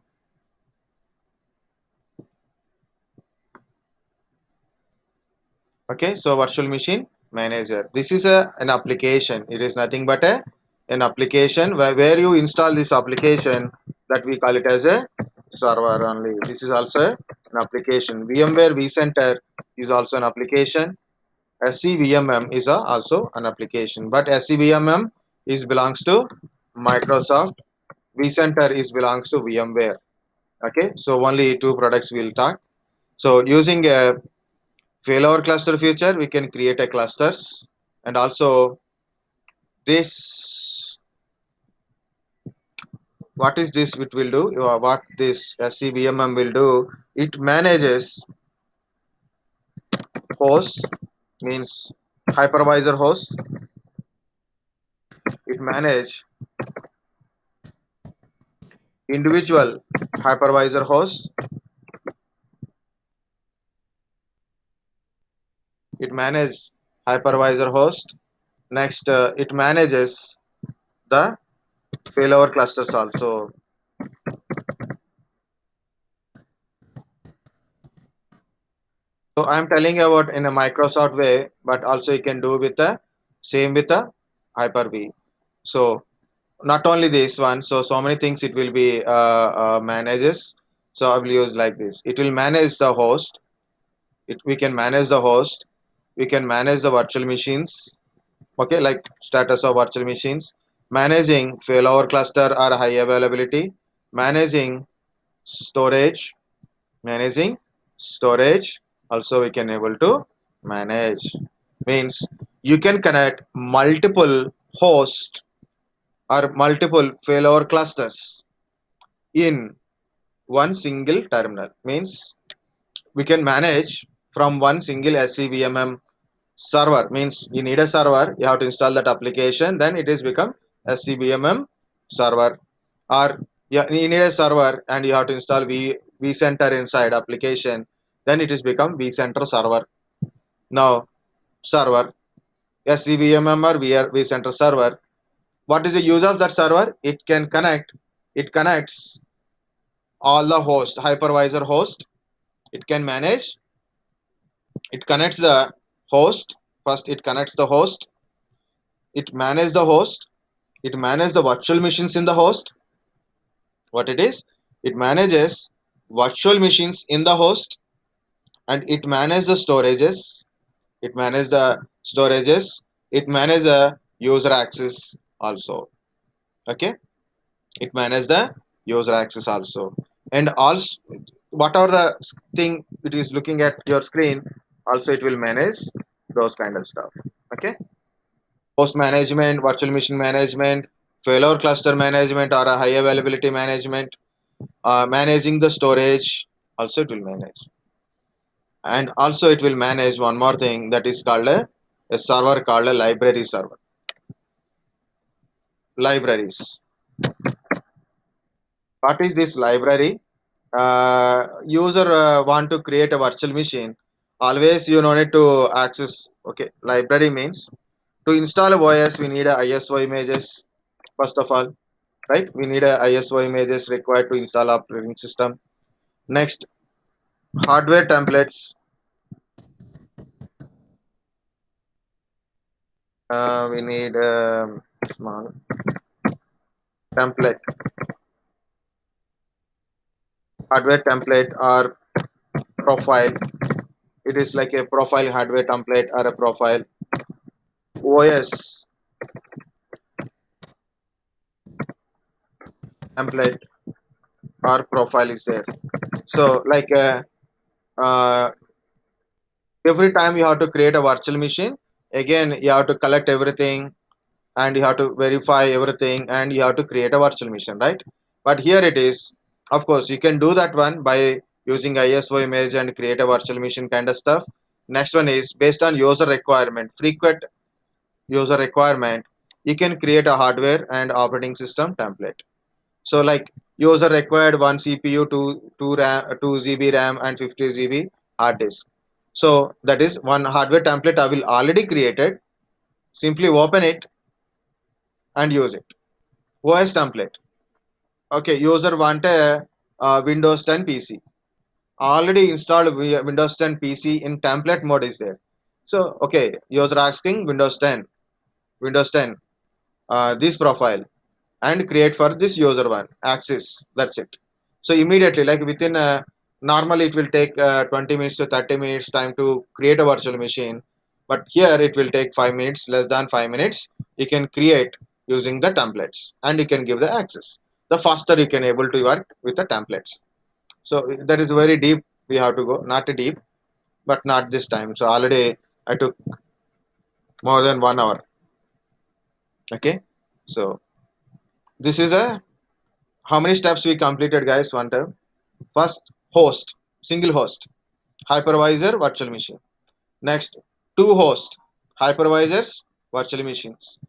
Speaker 1: okay. So virtual machine manager. This is an application. It is nothing but an application where you install this application, that we call it as a server only. This is also an application. VMware vCenter is also an application. SCVMM is also an application, but SCVMM is belongs to Microsoft. vCenter is belongs to VMware. Okay, so only two products we'll talk. So using a failover cluster feature, we can create a clusters, and also this what is this it will do, what this SCVMM will do, it manages host, means hypervisor host. It manage individual hypervisor host. It manages hypervisor host. Next, it manages the failover clusters also. So I'm telling you about in a Microsoft way, but also you can do with the same with the Hyper-V. So not only this one, so many things it will be manages. So I will use like this. It will manage the host. We can manage the host. We can manage the virtual machines. Okay, like status of virtual machines, managing failover cluster or high availability, managing storage, managing storage. Also we can able to manage, means you can connect multiple hosts or multiple failover clusters in one single terminal, means we can manage from one single SCVMM server, means you need a server, you have to install that application, then it is become SCVMM server. Or you need a server and you have to install vCenter inside application, then it is become vCenter server. Now server, SCVMM or vCenter server, what is the use of that server? It connects all the host, hypervisor host. It can manage, it connects the host. First it connects the host, it manages the host, it manages the virtual machines in the host. What it is, it manages virtual machines in the host, and it manages the storages, it manages the storages, it manages the user access also. Okay, it manages the user access also. And also whatever the thing it is looking at your screen, also it will manage those kind of stuff. Okay, host management, virtual machine management, failover cluster management or a high availability management, managing the storage, also it will manage. And also it will manage one more thing, that is called a server called a library server. Libraries, what is this library? User want to create a virtual machine, always you no need to access. Okay, library means to install a OS we need a ISO images. First of all, right, we need a ISO images required to install operating system. Next, hardware templates. We need small template, hardware template or profile. It is like a profile hardware template or a profile. OS template or profile is there. So like uh, every time you have to create a virtual machine, again you have to collect everything and you have to verify everything and you have to create a virtual machine, right? But here it is, of course you can do that one by using ISO image and create a virtual machine kind of stuff. Next one is based on user requirement, frequent user requirement, you can create a hardware and operating system template. So like user required one CPU, two RAM, 2 GB RAM and 50 GB hard disk. So that is one hardware template I will already created. Simply open it and use it. OS template. Okay, user want a Windows 10 PC. Already installed Windows 10 PC in template mode is there. So okay, user asking Windows 10, Windows 10, this profile, and create for this user one access, that's it. So immediately, like within normally it will take 20 minutes to 30 minutes time to create a virtual machine, but here it will take 5 minutes, less than 5 minutes. You can create using the templates and you can give the access. The faster you can able to work with the templates. So that is very deep, we have to go, not deep, but not this time. So already I took more than 1 hour. Okay, so this is a How many steps we completed, guys? One time. First, host, single host, hypervisor, virtual machine. Next, two host, hypervisors, virtual machines.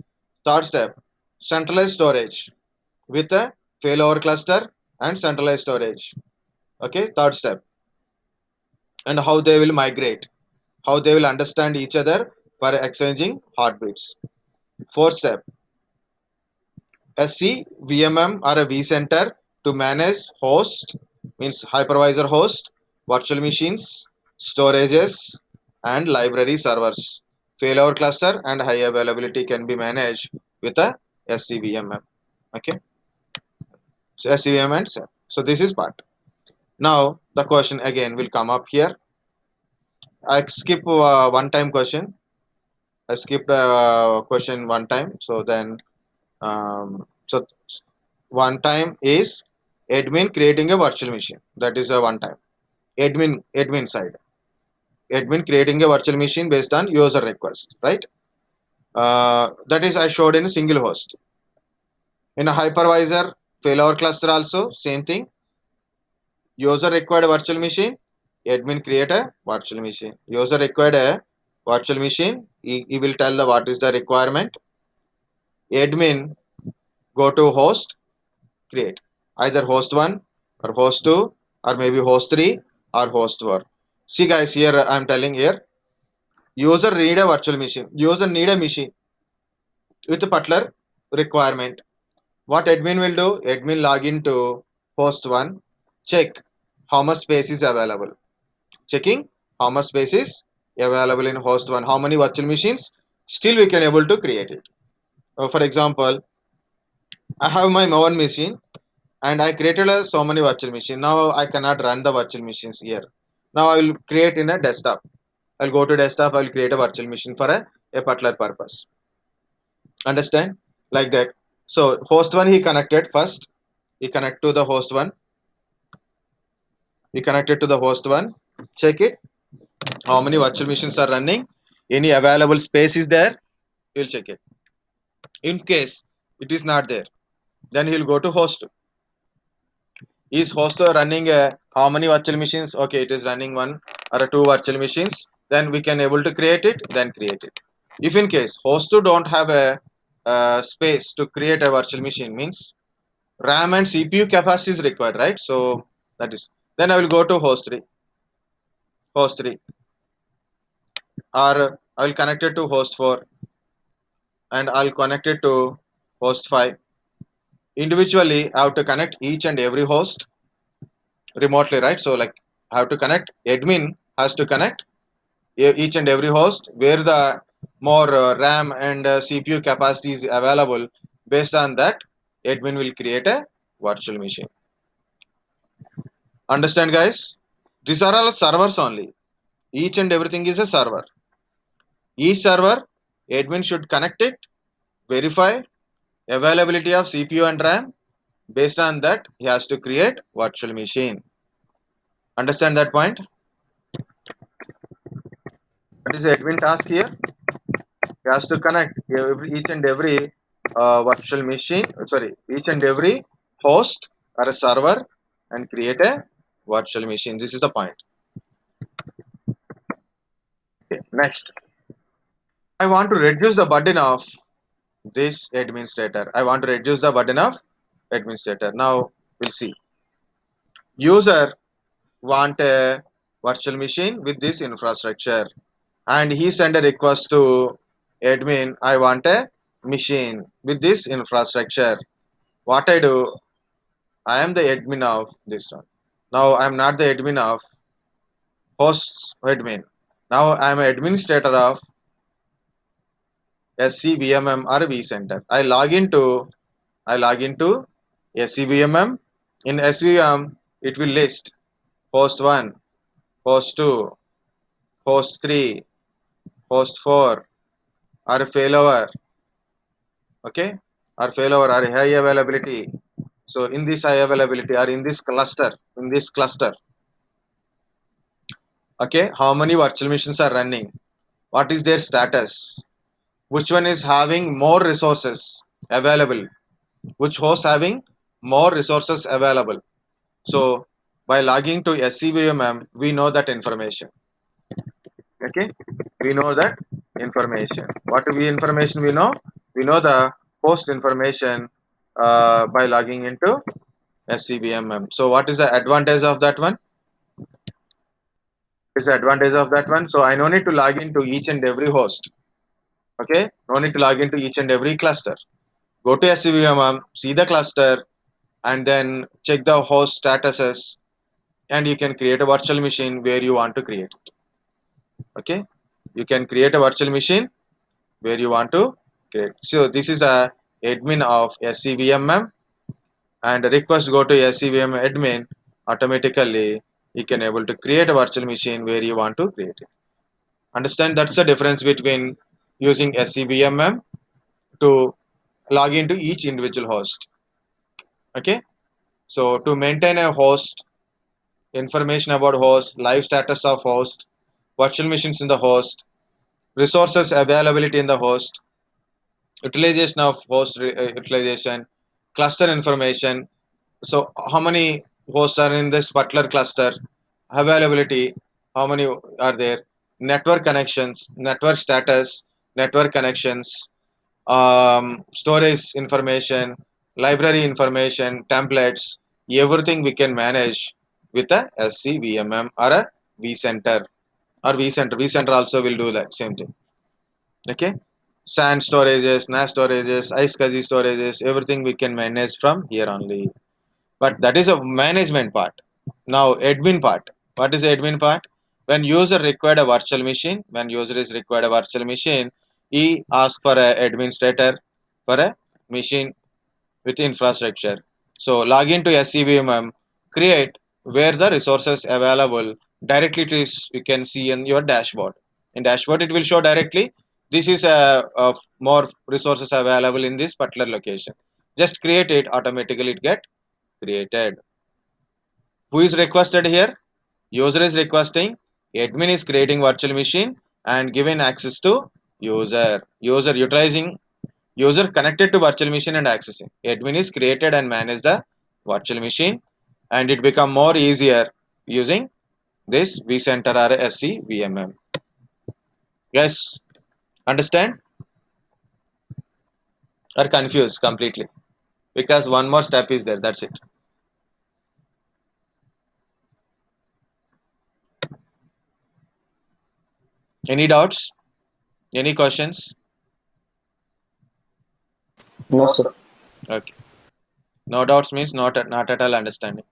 Speaker 1: Third step, centralized storage with a failover cluster and centralized storage. Okay, third step, and how they will migrate, how they will understand each other for exchanging heartbeats. Fourth step, SC, VMM or a vCenter to manage host, means hypervisor host, virtual machines, storages, and library servers. Failover cluster and high availability can be managed with a SCVMM. Okay, so SCVM and SEM. So this is part. Now the question again will come up here. I skip one time question. I skipped question one time. So then, so one time is admin creating a virtual machine. That is a one time. Admin side. Admin creating a virtual machine based on user request, right? That is I showed in a single host. In a hypervisor failover cluster also same thing. User required a virtual machine. Admin create a virtual machine. User required a virtual machine. He will tell the what is the requirement. Admin go to host create either host 1 or host 2 or maybe host 3 or host 4. See guys, here I am telling here user need a virtual machine, user need a machine with a particular requirement. What admin will do, admin log into host 1, check how much space is available, checking how much space is available in host 1, how many virtual machines still we can able to create it. For example, I have my own machine and I created so many virtual machines. Now I cannot run the virtual machines here. Now I will create in a desktop. I'll go to desktop. I will create a virtual machine for a particular purpose. Understand? Like that. So host one he connected first. He connect to the host one. He connected to the host one. Check it. How many virtual machines are running? Any available space is there? He'll check it. In case it is not there, then he'll go to host. Is host running how many virtual machines? Okay, it is running one or two virtual machines. Then we can able to create it. Then create it. If in case host 2 don't have a space to create a virtual machine, means RAM and CPU capacity is required, right? So that is. Then I will go to host 3, or I will connect it to host 4, and I'll connect it to host 5. Individually, I have to connect each and every host remotely, right? So like I have to connect. Admin has to connect each and every host where the more RAM and CPU capacity is available. Based on that, admin will create a virtual machine. Understand, guys? These are all servers only. Each and everything is a server. Each server, admin should connect it, verify availability of CPU and RAM. Based on that, he has to create virtual machine. Understand that point? What is the admin task here? He has to connect each and every virtual machine, sorry, each and every host or a server, and create a virtual machine. This is the point. Okay, next, I want to reduce the burden of this administrator. I want to reduce the burden of administrator. Now we'll see. User want a virtual machine with this infrastructure, and he send a request to admin, I want a machine with this infrastructure. What I do, I am the admin of this one. Now I am not the admin of hosts admin. Now I am administrator of SCVMM or vCenter. I log into SCVMM. In SCVM, it will list host 1, host 2, host 3, host 4, or failover, okay, or failover or high availability. So in this high availability or in this cluster, okay, how many virtual machines are running? What is their status? Which one is having more resources available? Which host having more resources available. So by logging to SCVMM, we know that information. Okay, we know that information. What we information we know? We know the host information by logging into SCVMM. So what is the advantage of that one? Is the advantage of that one? So I no need to log into each and every host. Okay, no need to log into each and every cluster. Go to SCVMM, see the cluster, and then check the host statuses, and you can create a virtual machine where you want to create it. Okay, you can create a virtual machine where you want to create. So this is the admin of SCVMM, and request go to SCVM admin, automatically you can able to create a virtual machine where you want to create it. Understand, that's the difference between using SCVMM to log into each individual host. Okay, so to maintain a host, information about host, live status of host, virtual machines in the host, resources availability in the host, utilization of host utilization, cluster information. So how many hosts are in this particular cluster, availability, how many are there, network connections, network status, network connections, storage information, library information, templates, everything we can manage with a SCVMM or a vCenter or vCenter. vCenter also will do that same thing. Okay, SAN storages, NAS storages, iSCSI storages, everything we can manage from here only. But that is a management part. Now admin part. What is the admin part? When user required a virtual machine, when user is required a virtual machine, he asks for a administrator for a machine with infrastructure. So log into SCVMM, create where the resources available directly to is you can see in your dashboard. In dashboard it will show directly this is a more resources available in this particular location. Just create it, automatically it get created. Who is requested here? User is requesting, admin is creating virtual machine and giving access to user. User utilizing, user connected to virtual machine and accessing. Admin is created and manage the virtual machine, and it become more easier using this vCenter or SCVMM. Yes, understand or confused completely? Because one more step is there. That's it. Any doubts? Any questions?
Speaker 3: No, sir.
Speaker 1: Okay. No doubts means not at all understanding.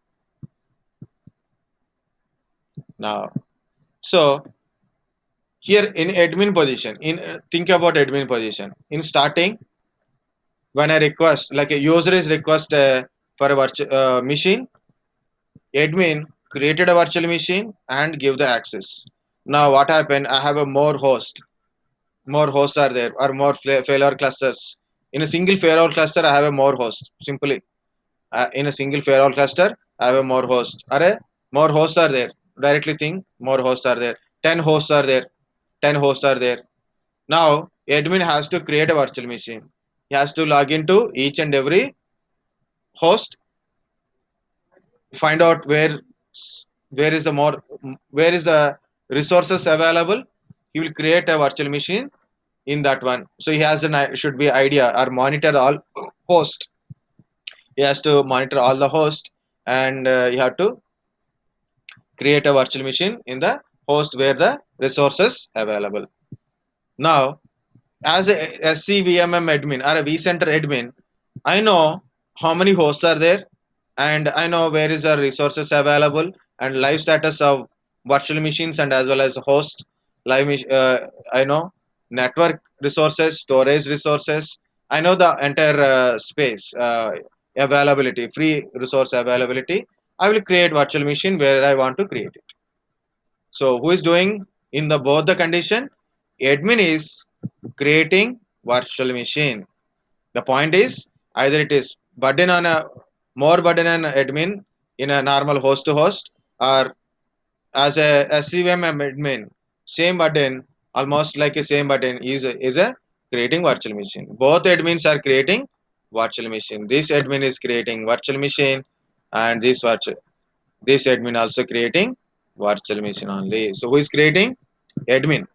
Speaker 1: Now, so here in admin position, in think about admin position. In starting, when I request, like a user is request for a virtual machine, admin created a virtual machine and give the access. Now what happened? I have a more hosts are there or more failure clusters. In a single failure cluster, I have a more host. Simply, in a single failure cluster, I have a more host. More hosts are there. Directly think more hosts are there. 10 hosts are there. 10 hosts are there. Now admin has to create a virtual machine. He has to log into each and every host, find out where is the more where is the resources available. He will create a virtual machine in that one. So he has an should be idea or monitor all host. He has to monitor all the host, and you have to create a virtual machine in the host where the resources available. Now as a SCVMM admin or a vCenter admin, I know how many hosts are there, and I know where is the resources available and live status of virtual machines and as well as host I know network resources, storage resources. I know the entire space availability, free resource availability. I will create virtual machine where I want to create it. So who is doing in the both the condition? Admin is creating virtual machine. The point is either it is burden on a more burden on admin in a normal host to host, or as a SCVM admin same burden, almost like a same burden is a creating virtual machine. Both admins are creating virtual machine. This admin is creating virtual machine, and this admin also creating virtual machine only. So who is creating? Admin.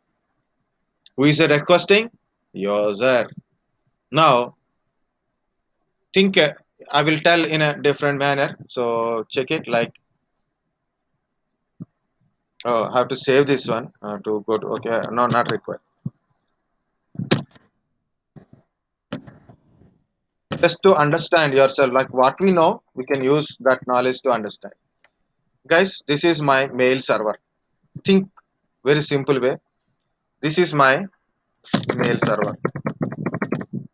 Speaker 1: Who is requesting? User. Now think I will tell in a different manner. So check it like I have to save this one to go to okay. No, not required. Just to understand yourself, like what we know, we can use that knowledge to understand. Guys, this is my mail server. Think very simple way. This is my mail server.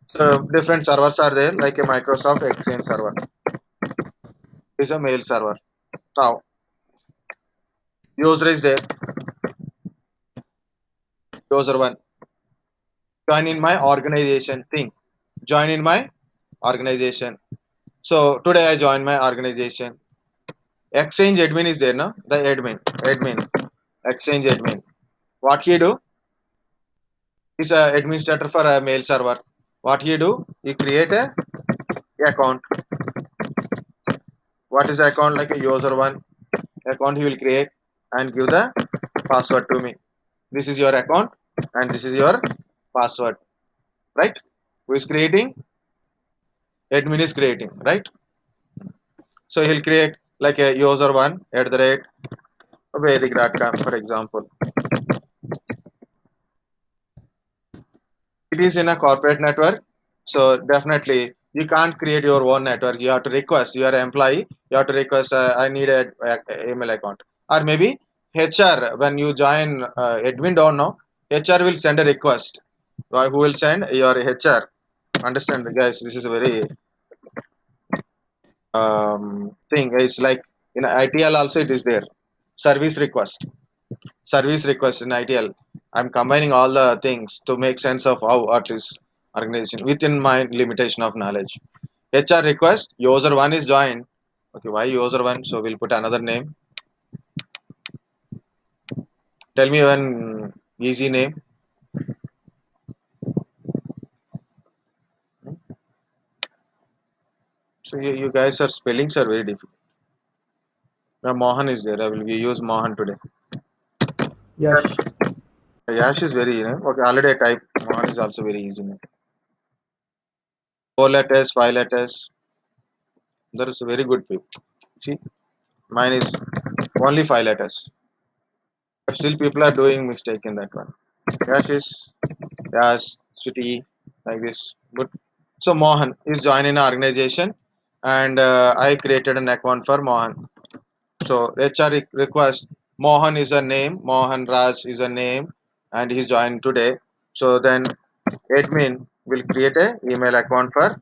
Speaker 1: So different servers are there, like a Microsoft Exchange server. This is a mail server. Now user is there. User one. Join in my organization thing. Join in my organization. So today I join my organization. Exchange admin is there, no? The admin, exchange admin. What he do? He's a administrator for a mail server. What he do? He create a account. What is the account? Like a user one account he will create and give the password to me. This is your account and this is your password, right? Who is creating? Admin is creating, right? So he'll create like a user one at the rate Vedic.com, for example. It is in a corporate network, so definitely you can't create your own network. You have to request your employee. You have to request. I need a email account, or maybe HR. When you join, admin don't know. HR will send a request. Who will send your HR? Understand, guys? This is a very thing. It's like in ITL also it is there. Service request. Service request in ITL. I'm combining all the things to make sense of how what is organization within my limitation of knowledge. HR request, user one is joined. Okay, why user one? So we'll put another name. Tell me one easy name. So you guys are spellings are very difficult. Now Mohan is there. I will use Mohan today.
Speaker 3: Yash.
Speaker 1: Yash is very okay. Already I type Mohan is also very easy name. 4 letters, 5 letters. That is a very good people. See, mine is only 5 letters. But still people are doing mistake in that one. Yash is Yash, City, like this. Good. So Mohan is joining an organization, and I created an account for Mohan. So HR request Mohan is a name, Mohan Raj is a name, and he's joined today. So then admin will create a email account for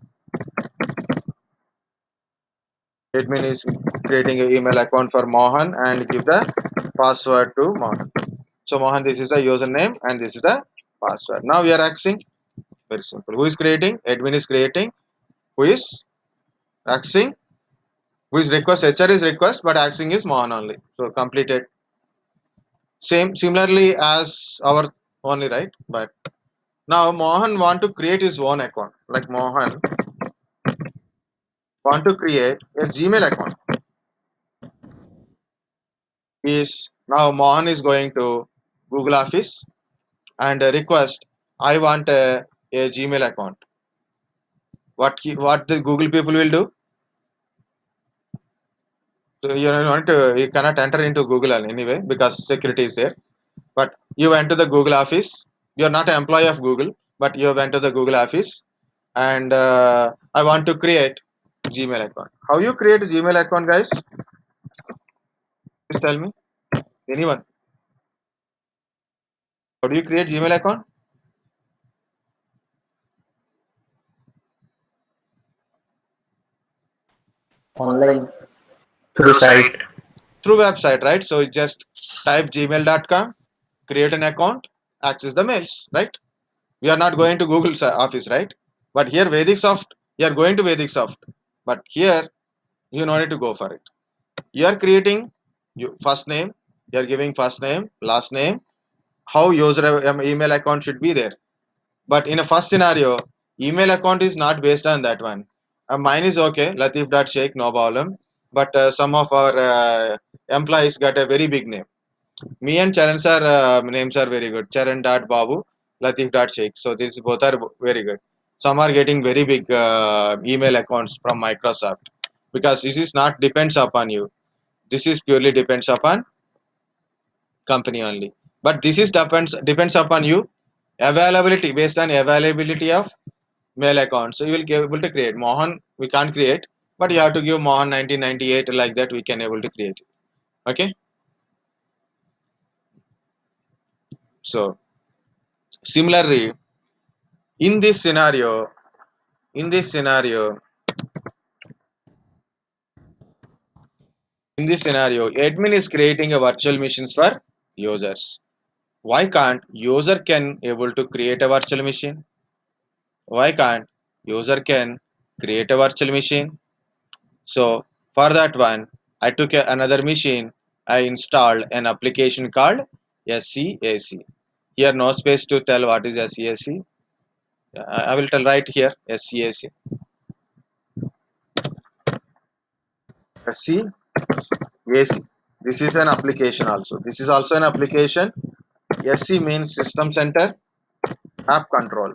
Speaker 1: admin is creating an email account for Mohan and give the password to Mohan. So Mohan, this is the username and this is the password. Now we are asking very simple. Who is creating? Admin is creating. Who is axing? Who is request? HR is request, but axing is Mohan only. So completed. Same similarly as our only, right? But now Mohan want to create his own account. Like Mohan want to create a Gmail account. Is now Mohan is going to Google Office and request I want a Gmail account. What the Google people will do? So you cannot enter into Google anyway because security is there. But you went to the Google office. You're not an employee of Google, but you went to the Google office and I want to create Gmail account. How you create a Gmail account, guys? Please tell me. Anyone? How do you create Gmail account?
Speaker 3: Online.
Speaker 2: Through site.
Speaker 1: Through website, right? So you just type gmail.com, create an account, access the mails, right? We are not going to Google's office, right? But here Vedic Soft, you are going to Vedic Soft. But here you no need to go for it. You are creating first name, you are giving first name, last name, how user email account should be there. But in a first scenario, email account is not based on that one. Mine is okay, Latif.Sheikh, no problem. But some of our employees got a very big name. Me and Charan sir names are very good. Charan.Babu, Latif.Sheikh. So these both are very good. Some are getting very big email accounts from Microsoft because it is not depends upon you. This is purely depends upon company only. But this is depends upon you availability based on availability of mail account. So you will be able to create. Mohan we can't create, but you have to give Mohan 1998 like that we can able to create it. Okay. So similarly, in this scenario, in this scenario, in this scenario, admin is creating a virtual machines for users. Why can't user can able to create a virtual machine? Why can't user can create a virtual machine? So for that one, I took another machine. I installed an application called SCAC. Here no space to tell what is SCAC. I will tell right here SCAC. SCAC. This is an application also. This is also an application. SC means System Center App Control.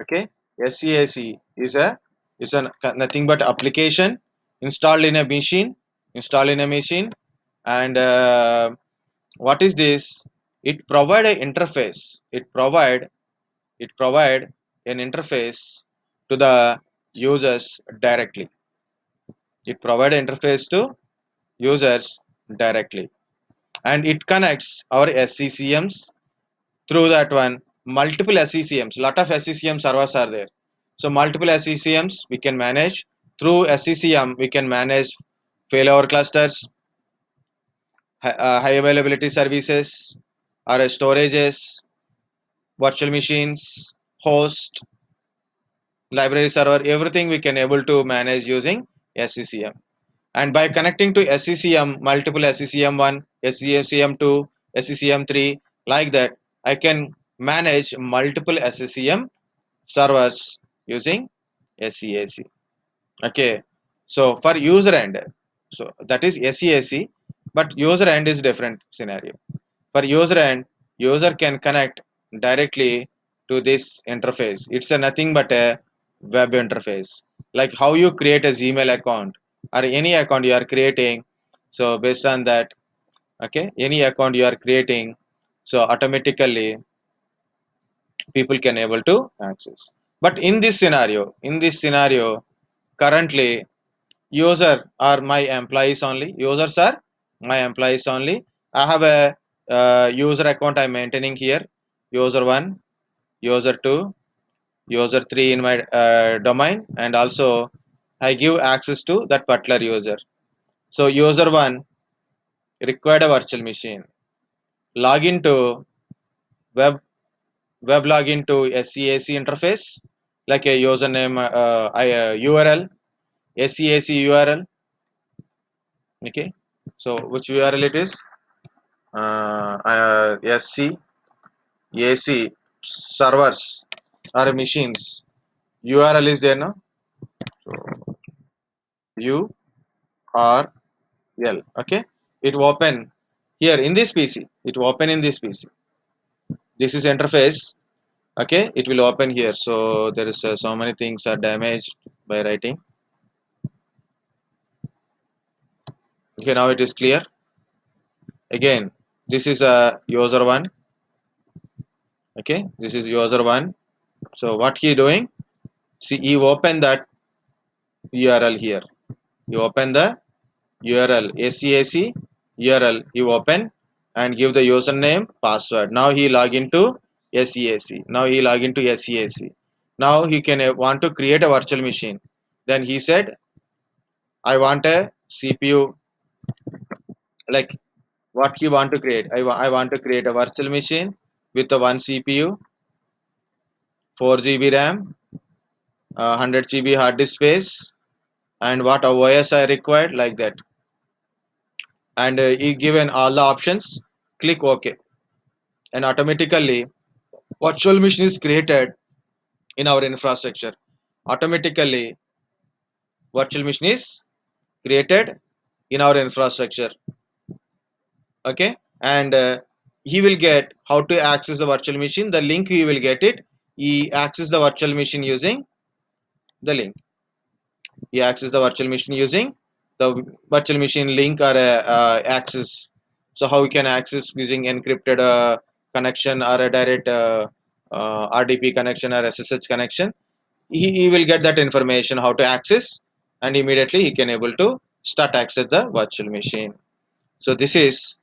Speaker 1: Okay. SCAC is a nothing but application installed in a machine. Installed in a machine and what is this? It provide a interface. It provide an interface to the users directly. It provide an interface to users directly, and it connects our SCCMs through that one. Multiple SCCMs, lot of SCCM servers are there. So multiple SCCMs we can manage through SCCM. We can manage failover clusters, high availability services, or storages, virtual machines, host, library server, everything we can able to manage using SCCM. And by connecting to SCCM, multiple SCCM1, SCCM2, SCCM3, like that, I can manage multiple SCCM servers using SCAC. Okay. So for user end, so that is SCAC, but user end is different scenario. For user end, user can connect directly to this interface. It's a nothing but a web interface. Like how you create a Gmail account or any account you are creating. So based on that, okay, any account you are creating, so automatically people can able to access. But in this scenario, currently user are my employees only. Users are my employees only. I have a user account I'm maintaining here. User 1, user 2, user 3 in my domain, and also I give access to that particular user. So user 1 required a virtual machine. Login to web web login to SCAC interface like a username URL, SCAC URL. Okay. So which URL it is? SC AC servers or machines. URL is there now. So URL. Okay. It will open here in this PC. It will open in this PC. This is interface. Okay. It will open here. So there is so many things are damaged by writing. Okay. Now it is clear. Again, this is a user one. Okay. This is user one. So what he doing? See, you open that URL here. You open the URL SCAC URL. You open and give the username password. Now he log into SCAC. Now he log into SCAC. Now he can want to create a virtual machine. Then he said, I want a CPU. Like what he want to create. I want to create a virtual machine with a one CPU, 4 GB RAM, 100 GB hard disk space, and what OS I required like that. And he given all the options. Click OK, and automatically virtual machine is created in our infrastructure. Automatically, virtual machine is created in our infrastructure. Okay, and he will get how to access the virtual machine. The link he will get it. He access the virtual machine using the link. He access the virtual machine using the virtual machine link or access. So how we can access using encrypted connection or a direct RDP connection or SSH connection. He will get that information how to access, and immediately he can able to start access the virtual machine. So this is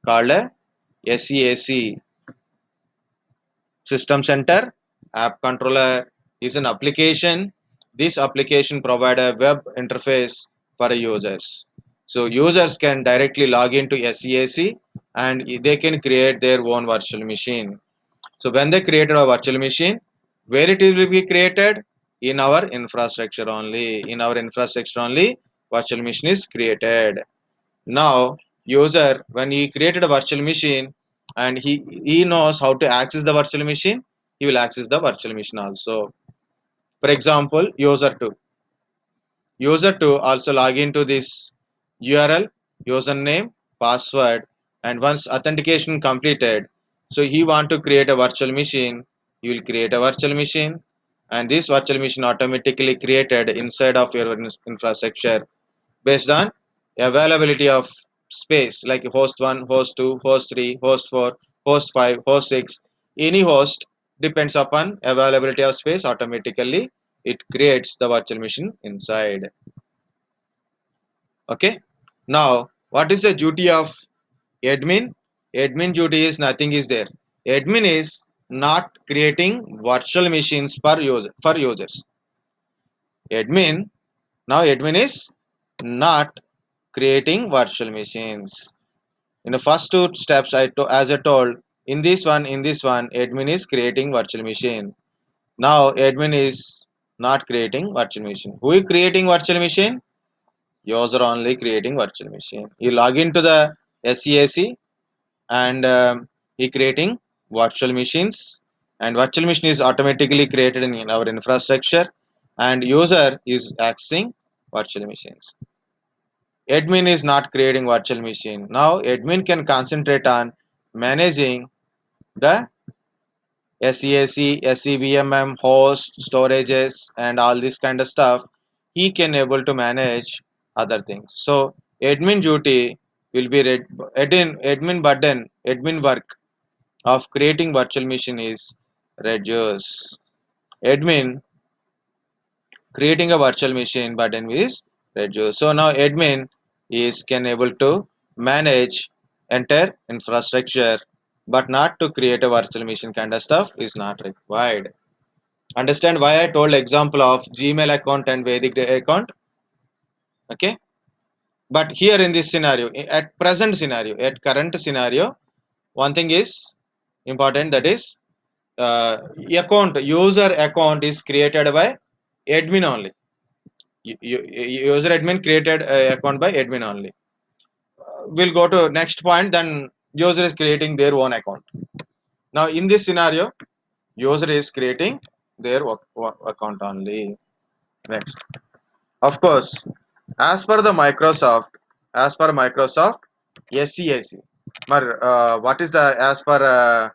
Speaker 1: called a SEAC. System Center App Controller is an application. This application provides a web interface for users. So users can directly log into SEAC and they can create their own virtual machine. So when they created a virtual machine, where it will be created? In our infrastructure only. In our infrastructure only, virtual machine is created. Now, user when he created a virtual machine and he knows how to access the virtual machine, he will access the virtual machine also. For example, user 2 also log into this URL, username, password, and once authentication completed, so he want to create a virtual machine, he will create a virtual machine, and this virtual machine automatically created inside of your infrastructure based on availability of space like host 1, host 2, host 3, host 4, host 5, host 6. Any host depends upon availability of space. Automatically it creates the virtual machine inside. Okay, now what is the duty of admin? Admin duty is nothing is there. Admin is not creating virtual machines for users. Admin now admin is not creating virtual machines. In the first two steps, as I told, in this one, admin is creating virtual machine. Now, admin is not creating virtual machine. Who is creating virtual machine? User only creating virtual machine. You log into the SEAC and he creating virtual machines. And virtual machine is automatically created in our infrastructure, and user is accessing virtual machines. Admin is not creating virtual machine. Now admin can concentrate on managing the SEAC, SEVMM, host, storages, and all this kind of stuff. He can able to manage other things. So admin duty will be admin work of creating virtual machine is reduced. Admin creating a virtual machine button is reduced. So now admin is can able to manage entire infrastructure, but not to create a virtual machine kind of stuff is not required. Understand why I told example of Gmail account and Vedic account? Okay. But here in this scenario, at present scenario, at current scenario, one thing is important, that is user account is created by admin only. User admin created account by admin only. We'll go to next point, then user is creating their own account. Now in this scenario, user is creating their account only. Next, of course, as per the Microsoft, as per Microsoft SCAC, what is the as per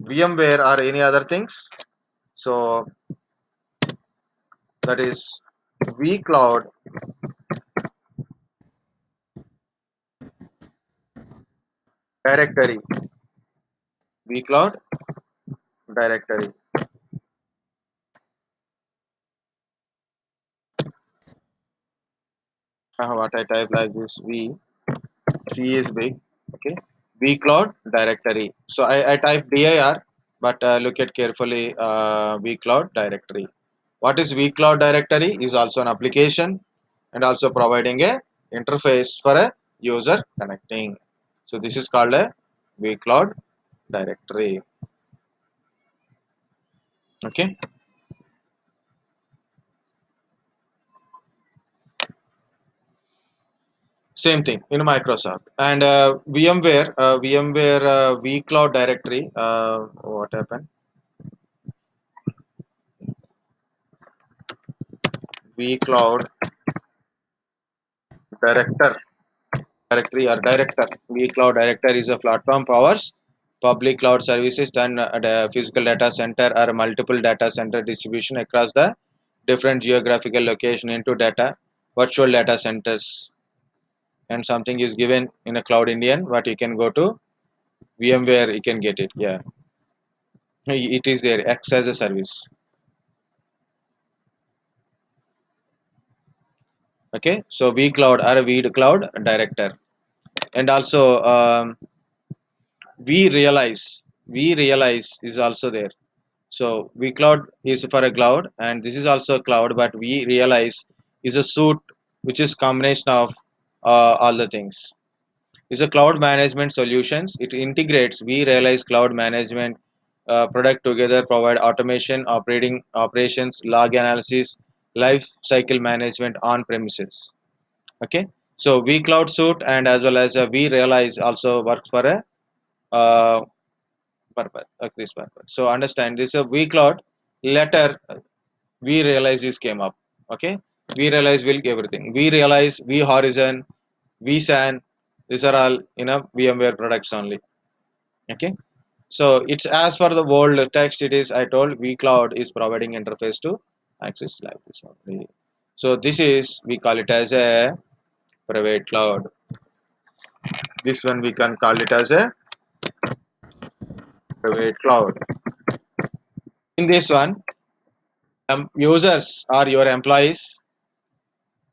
Speaker 1: VMware or any other things? So that is vCloud directory, vCloud directory. What I type like this, C is big, okay, vCloud directory. So I type dir, but look at carefully, vCloud directory. What is vCloud directory? Is also an application and also providing a interface for a user connecting. So this is called a vCloud directory. Okay. Same thing in Microsoft and VMware vCloud directory. What happened? vCloud director directory or director. vCloud director is a platform powers public cloud services and physical data center or multiple data center distribution across the different geographical location into data virtual data centers, and something is given in a cloud Indian what you can go to VMware you can get it. Yeah, it is there X as a service. Okay, so vCloud or vCloud director. And also we realize is also there. So vCloud is for a cloud, and this is also a cloud, but we realize is a suite which is combination of all the things. It's a cloud management solutions. It integrates we realize cloud management product together, provide automation, operations, log analysis, life cycle management on premises. Okay, so vCloud suite and as well as we realize also works for a uh, purpose, this purpose. So understand this a vCloud later we realize this came up. Okay, we realize will everything. We realize we horizon, vSAN. These are all VMware products only. Okay, so it's as per the world text. It is I told vCloud is providing interface to access like this only. So this is we call it as a private cloud. This one we can call it as a private cloud. In this one, users are your employees,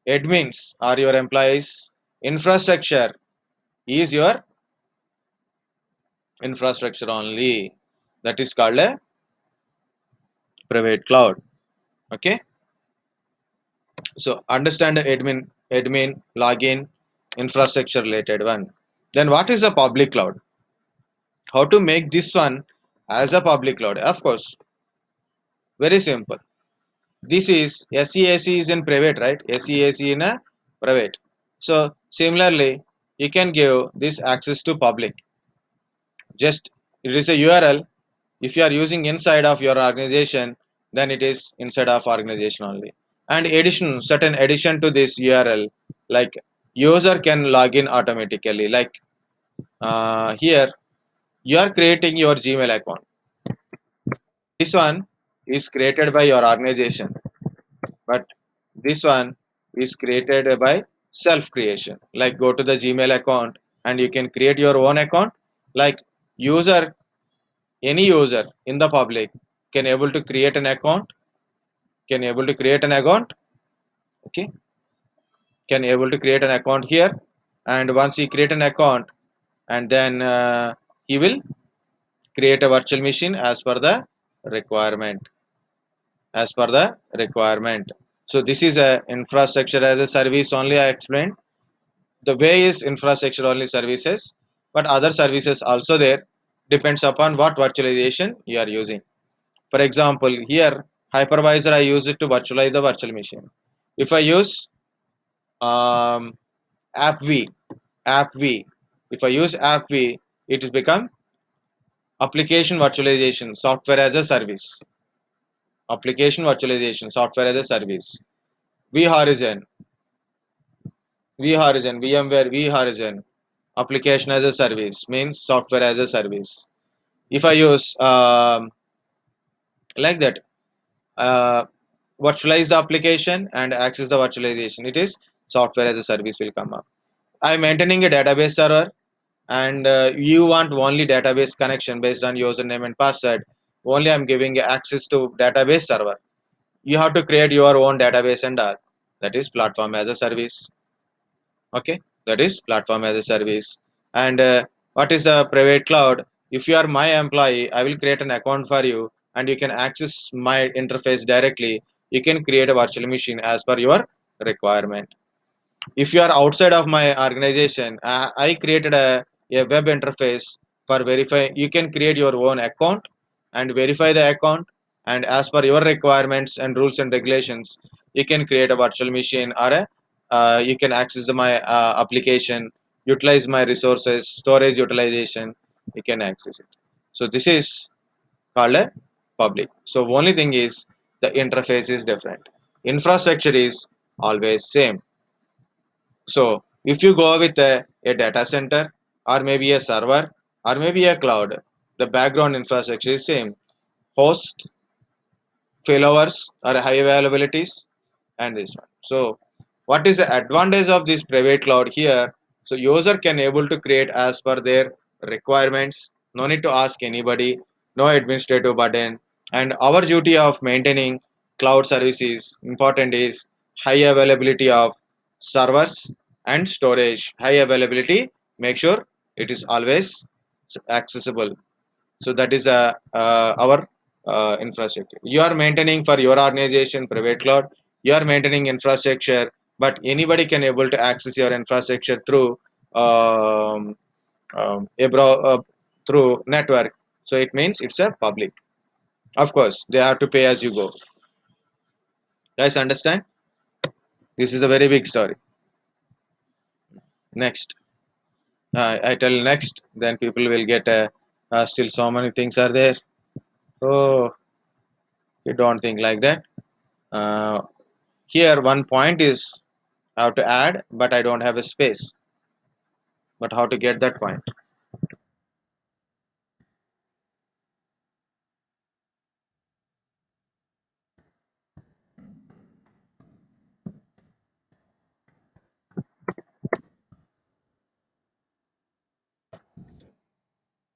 Speaker 1: admins are your employees, infrastructure is your infrastructure only. That is called a private cloud. Okay, so understand the admin, login, infrastructure related one. Then what is a public cloud? How to make this one as a public cloud? Of course, very simple. This is SEAC is in private, right? SEAC in a private. So similarly, you can give this access to public. Just it is a URL. If you are using inside of your organization, then it is inside of organization only. And certain addition to this URL, like user can log in automatically. Like here, you are creating your Gmail account. This one is created by your organization, but this one is created by self creation. Like go to the Gmail account and you can create your own account. Like user, any user in the public can able to create an account, can able to create an account. Okay, can able to create an account here, and once he create an account, and then he will create a virtual machine as per the requirement, as per the requirement. So this is a infrastructure as a service only I explained. The way is infrastructure only services, but other services also there, depends upon what virtualization you are using. For example, here hypervisor I use it to virtualize the virtual machine. If I use um, appv appv if I use appv, it will become application virtualization software as a service. Application virtualization software as a service. vhorizon VMware vhorizon application as a service means software as a service. If I use like that, uh, virtualize the application and access the virtualization, it is software as a service will come up. I'm maintaining a database server, and you want only database connection based on username and password. Only I'm giving access to database server. You have to create your own database and all. That is platform as a service. Okay, that is platform as a service. And what is the private cloud? If you are my employee, I will create an account for you, and you can access my interface directly. You can create a virtual machine as per your requirement. If you are outside of my organization, I created a web interface for verify. You can create your own account and verify the account, and as per your requirements and rules and regulations, you can create a virtual machine, or you can access my application, utilize my resources, storage utilization, you can access it. So this is called a public. So only thing is the interface is different. infrastructure is always same. So if you go with a data center or maybe a server or maybe a cloud, the background infrastructure is same. Host, failovers or high availabilities and this one. So what is the advantage of this private cloud here? So user can able to create as per their requirements, no need to ask anybody, no administrative burden, and our duty of maintaining cloud services important is high availability of servers and storage. High availability, make sure it is always accessible. So that is our infrastructure you are maintaining for your organization private cloud. You are maintaining infrastructure, but anybody can able to access your infrastructure through um, through network. So it means it's a public. Of course they have to pay as you go. Guys understand? This is a very big story. Next, I tell next, then people will get still so many things are there. Oh, you don't think like that. uh, Here one point is how to add, but I don't have a space. But how to get that point?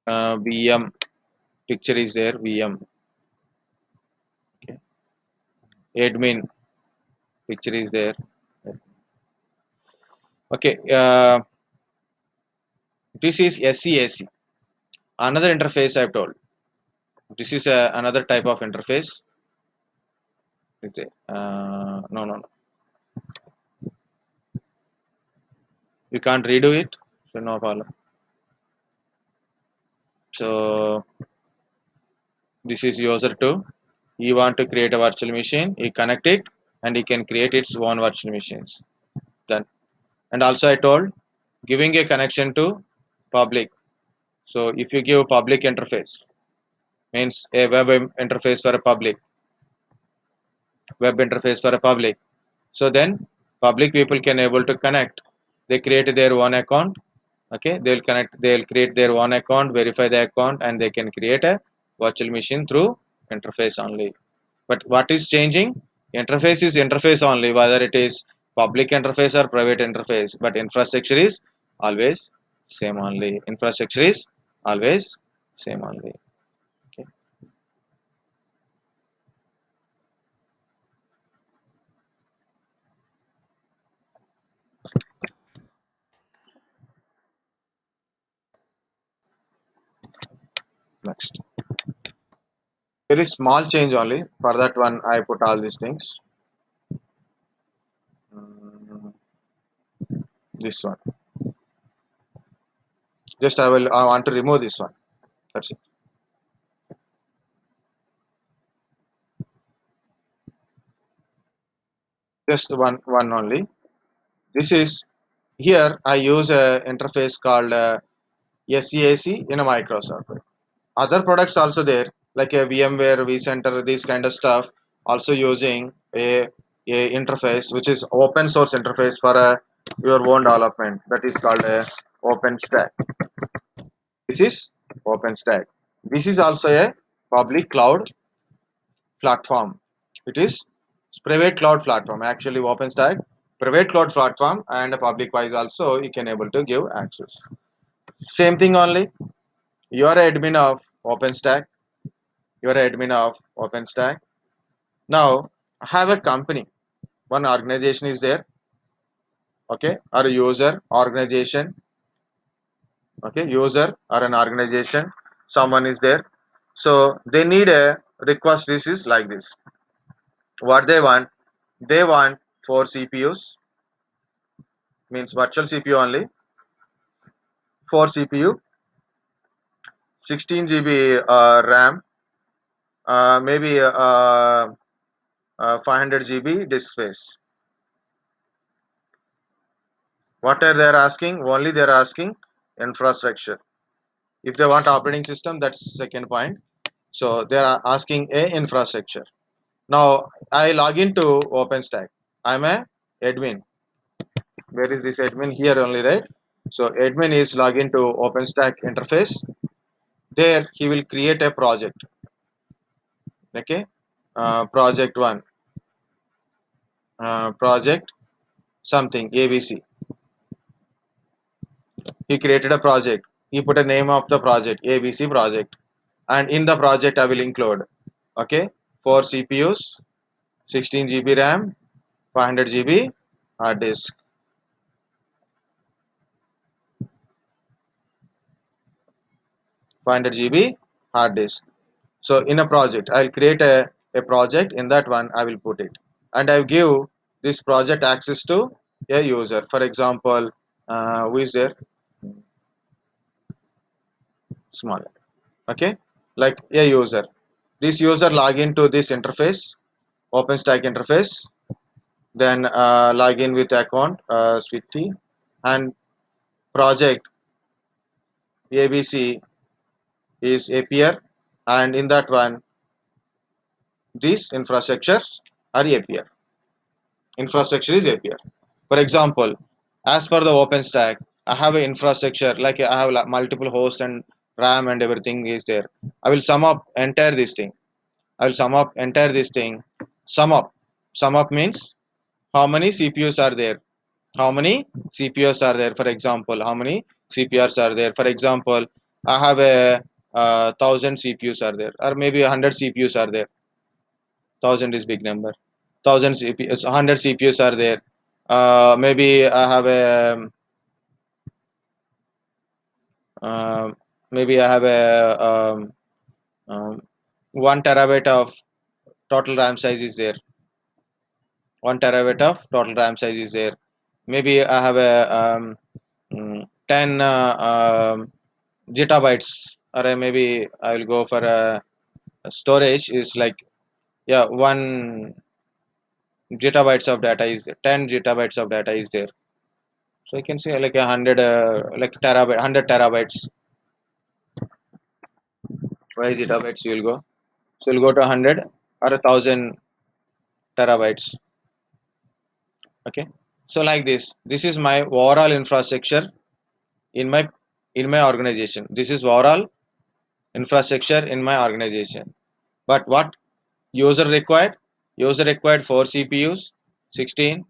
Speaker 1: VM picture is there. VM, okay. Admin picture is there. Okay. This is SCAC. Another interface I've told. This is another type of interface. Is there? No, no, no. You can't redo it. So no problem. So this is user 2. You want to create a virtual machine. You connect it, and you can create its own virtual machines. Done. And also I told giving a connection to public. So if you give public interface, means a interface for a public, web interface for a public. So then public people can able to connect. They create their own account. Okay, they'll connect. They'll create their own account, verify the account, and they can create a virtual machine through interface only. But what is changing? Interface is interface only, whether it is public interface or private interface. But infrastructure is always same only. Infrastructure is always same only. Okay. Next, very small change only. For that one, I put all these things. Mm, this one. Just I will. I want to remove this one. That's it. Just one only. This is here. I use a interface called SCAC in a Microsoft. Other products also there, like a VMware, vCenter, this kind of stuff. Also using a interface which is open source interface for your own development. That is called a OpenStack. This is OpenStack. This is also a public cloud platform. It is private cloud platform. Actually, OpenStack private cloud platform and a public wise also you can able to give access. Same thing only. You are admin of OpenStack. You are admin of OpenStack. Now have a company. One organization is there. Okay, or a user organization. Okay, user or an organization. Someone is there. So they need a request. This is like this. What they want? They want 4 CPUs, means virtual CPU only, 4 CPU, 16 GB RAM, maybe 500 GB disk space. What are they asking? Only they are asking infrastructure. If they want operating system, that's second point. So they are asking a infrastructure. Now I log into OpenStack. I'm a admin. Where is this admin? Here only, right? So admin is login to OpenStack interface. There he will create a project. Okay, project one, project something ABC. He created a project. He put a name of the project ABC project, and in the project I will include, okay, 4 CPUs, 16 GB RAM, 500 GB hard disk, 500 GB hard disk. So in a project I'll create a project. In that one I will put it, and I give this project access to a user. For example, who is there? Small. Okay, like a user. This user log into this interface, OpenStack interface, then log in with account Swifty, and project ABC is appear, and in that one this infrastructure are appear. Infrastructure is appear. For example, as per the OpenStack, I have an infrastructure like I have multiple hosts and RAM and everything is there. I will sum up entire this thing. I will sum up entire this thing. Sum up. Sum up means how many CPUs are there. How many CPUs are there? For example, how many CPUs are there? For example, I have a 1,000 CPUs are there, or maybe 100 CPUs are there. 1,000 is big number. 1,000 CPUs, 100 CPUs are there. Maybe I have a uh, maybe I have a 1 TB of total RAM size is there. 1 TB of total RAM size is there. Maybe I have a 10 gigabytes, or maybe I will go for a storage is like, yeah, 1 GB of data is there. 10 GB of data is there. So I can say like 100 TB. Why zettabytes you will go? So you'll go to 100 or 1,000 TB. Okay. So like this. This is my overall infrastructure in my organization. This is overall infrastructure in my organization. But what user required? User required 4 CPUs, 16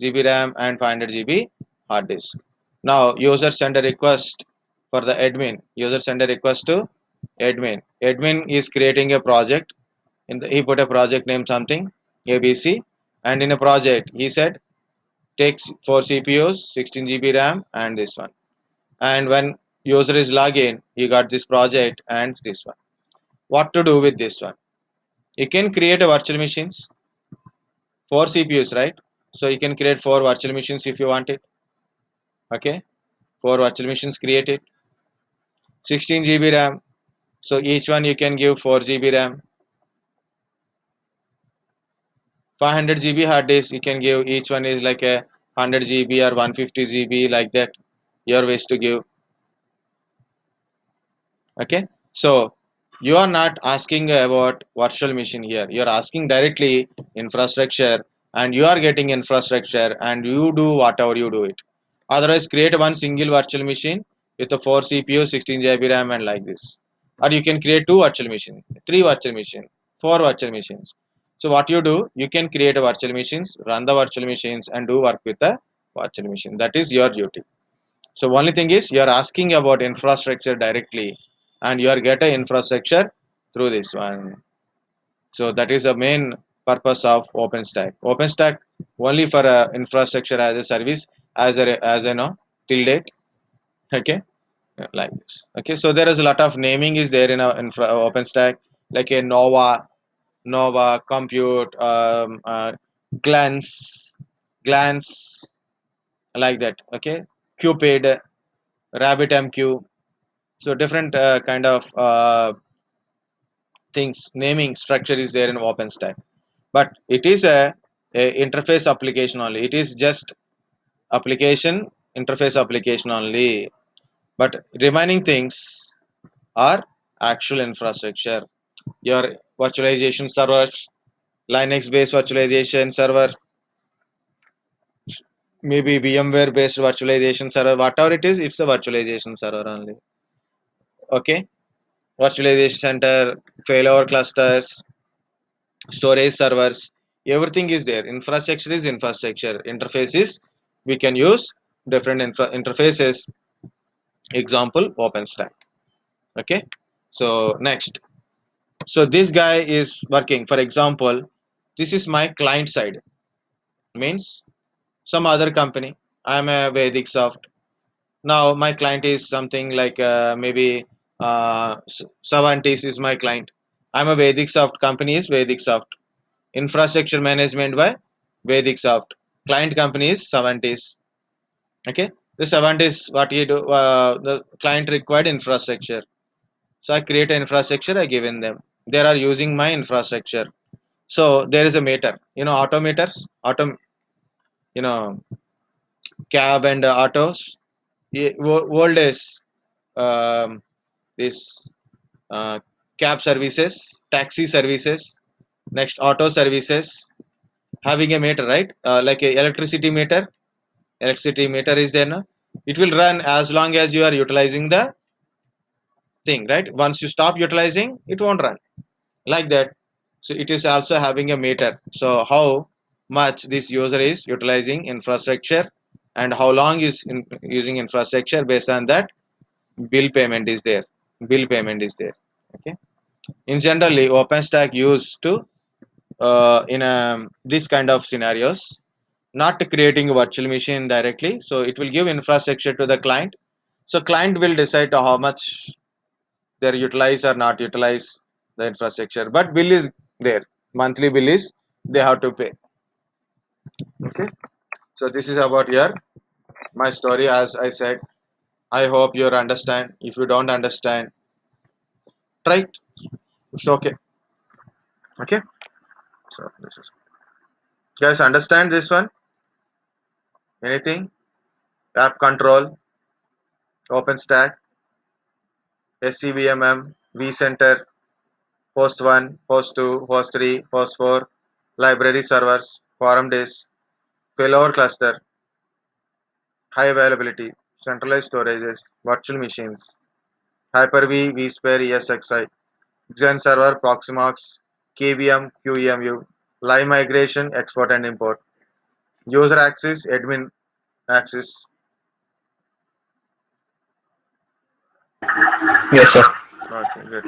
Speaker 1: GB RAM, and 500 GB hard disk. Now user send a request for the admin. User send a request to admin. Admin is creating a project. He put a project name something ABC, and in a project he said takes 4 CPUs, 16 GB RAM, and this one. And when user is login, he got this project and this one. What to do with this one? You can create a virtual machines, 4 CPUs, right? So you can create 4 virtual machines if you want it. Okay, 4 virtual machines created, 16 GB RAM. So each one you can give 4 GB RAM, 500 GB hard disk. You can give each one is like a 100 GB or 150 GB, like that. Your ways to give. Okay, so you are not asking about virtual machine here. You are asking directly infrastructure, and you are getting infrastructure, and you do whatever you do it. Otherwise, create one single virtual machine with a 4 CPU, 16 GB RAM, and like this. Or you can create 2 virtual machines, 3 virtual machines, 4 virtual machines. So what you do, you can create a virtual machines, run the virtual machines, and do work with the virtual machine. That is your duty. So only thing is you are asking about infrastructure directly, and you are getting infrastructure through this one. So that is the main purpose of OpenStack. OpenStack only for infrastructure as a service, as a no till date. Okay, like this. Okay, so there is a lot of naming is there in a OpenStack, like a Nova Compute, Glance, Glance, like that. Okay, Cupid, RabbitMQ. So different kind of things, naming structure is there in OpenStack, but it is a interface application only. It is just application, interface application only, but remaining things are actual infrastructure, your virtualization servers, Linux based virtualization server, maybe VMware based virtualization server, whatever it is, it's a virtualization server only. Okay, virtualization center, failover clusters, storage servers, everything is there. Infrastructure is infrastructure. Interfaces we can use different interfaces. Example OpenStack. Okay, so next. So this guy is working. For example, this is my client side. Means some other company. I'm a Vedic Soft. Now my client is something like maybe Savantis is my client. I'm a Vedic Soft. Company is Vedic Soft. Infrastructure management by Vedic Soft. Client company is Savantis. Okay. The Savantis, what you do, the client required infrastructure. So I create an infrastructure, I given them. They are using my infrastructure. So there is a meter. You know, autometers, you know, cab and autos. World is this uh, cab services, taxi services, next auto services, having a meter, right? Like a electricity meter. Electricity meter is there now. It will run as long as you are utilizing the thing, right? Once you stop utilizing, it won't run like that. So it is also having a meter. So how much this user is utilizing infrastructure and how long is using infrastructure, based on that bill payment is there. Bill payment is there. Okay. In generally, OpenStack used to in this kind of scenarios, not creating a virtual machine directly. So it will give infrastructure to the client. So client will decide how much they utilize or not utilize the infrastructure. But bill is there. Monthly bill is they have to pay. Okay. So this is about your my story. As I said, I hope you understand. If you don't understand, try it. It's okay. Okay. So this is, guys, understand this one? Anything? App control, OpenStack, SCVMM, vCenter, host 1, host 2, host 3, host 4, library servers, forum disk, failover cluster, high availability, centralized storages, virtual machines, Hyper-V, vSphere, ESXi, Xen server, Proximox, KVM, QEMU, live migration, export and import, user access, admin access.
Speaker 3: Yes, sir.
Speaker 1: Okay, good.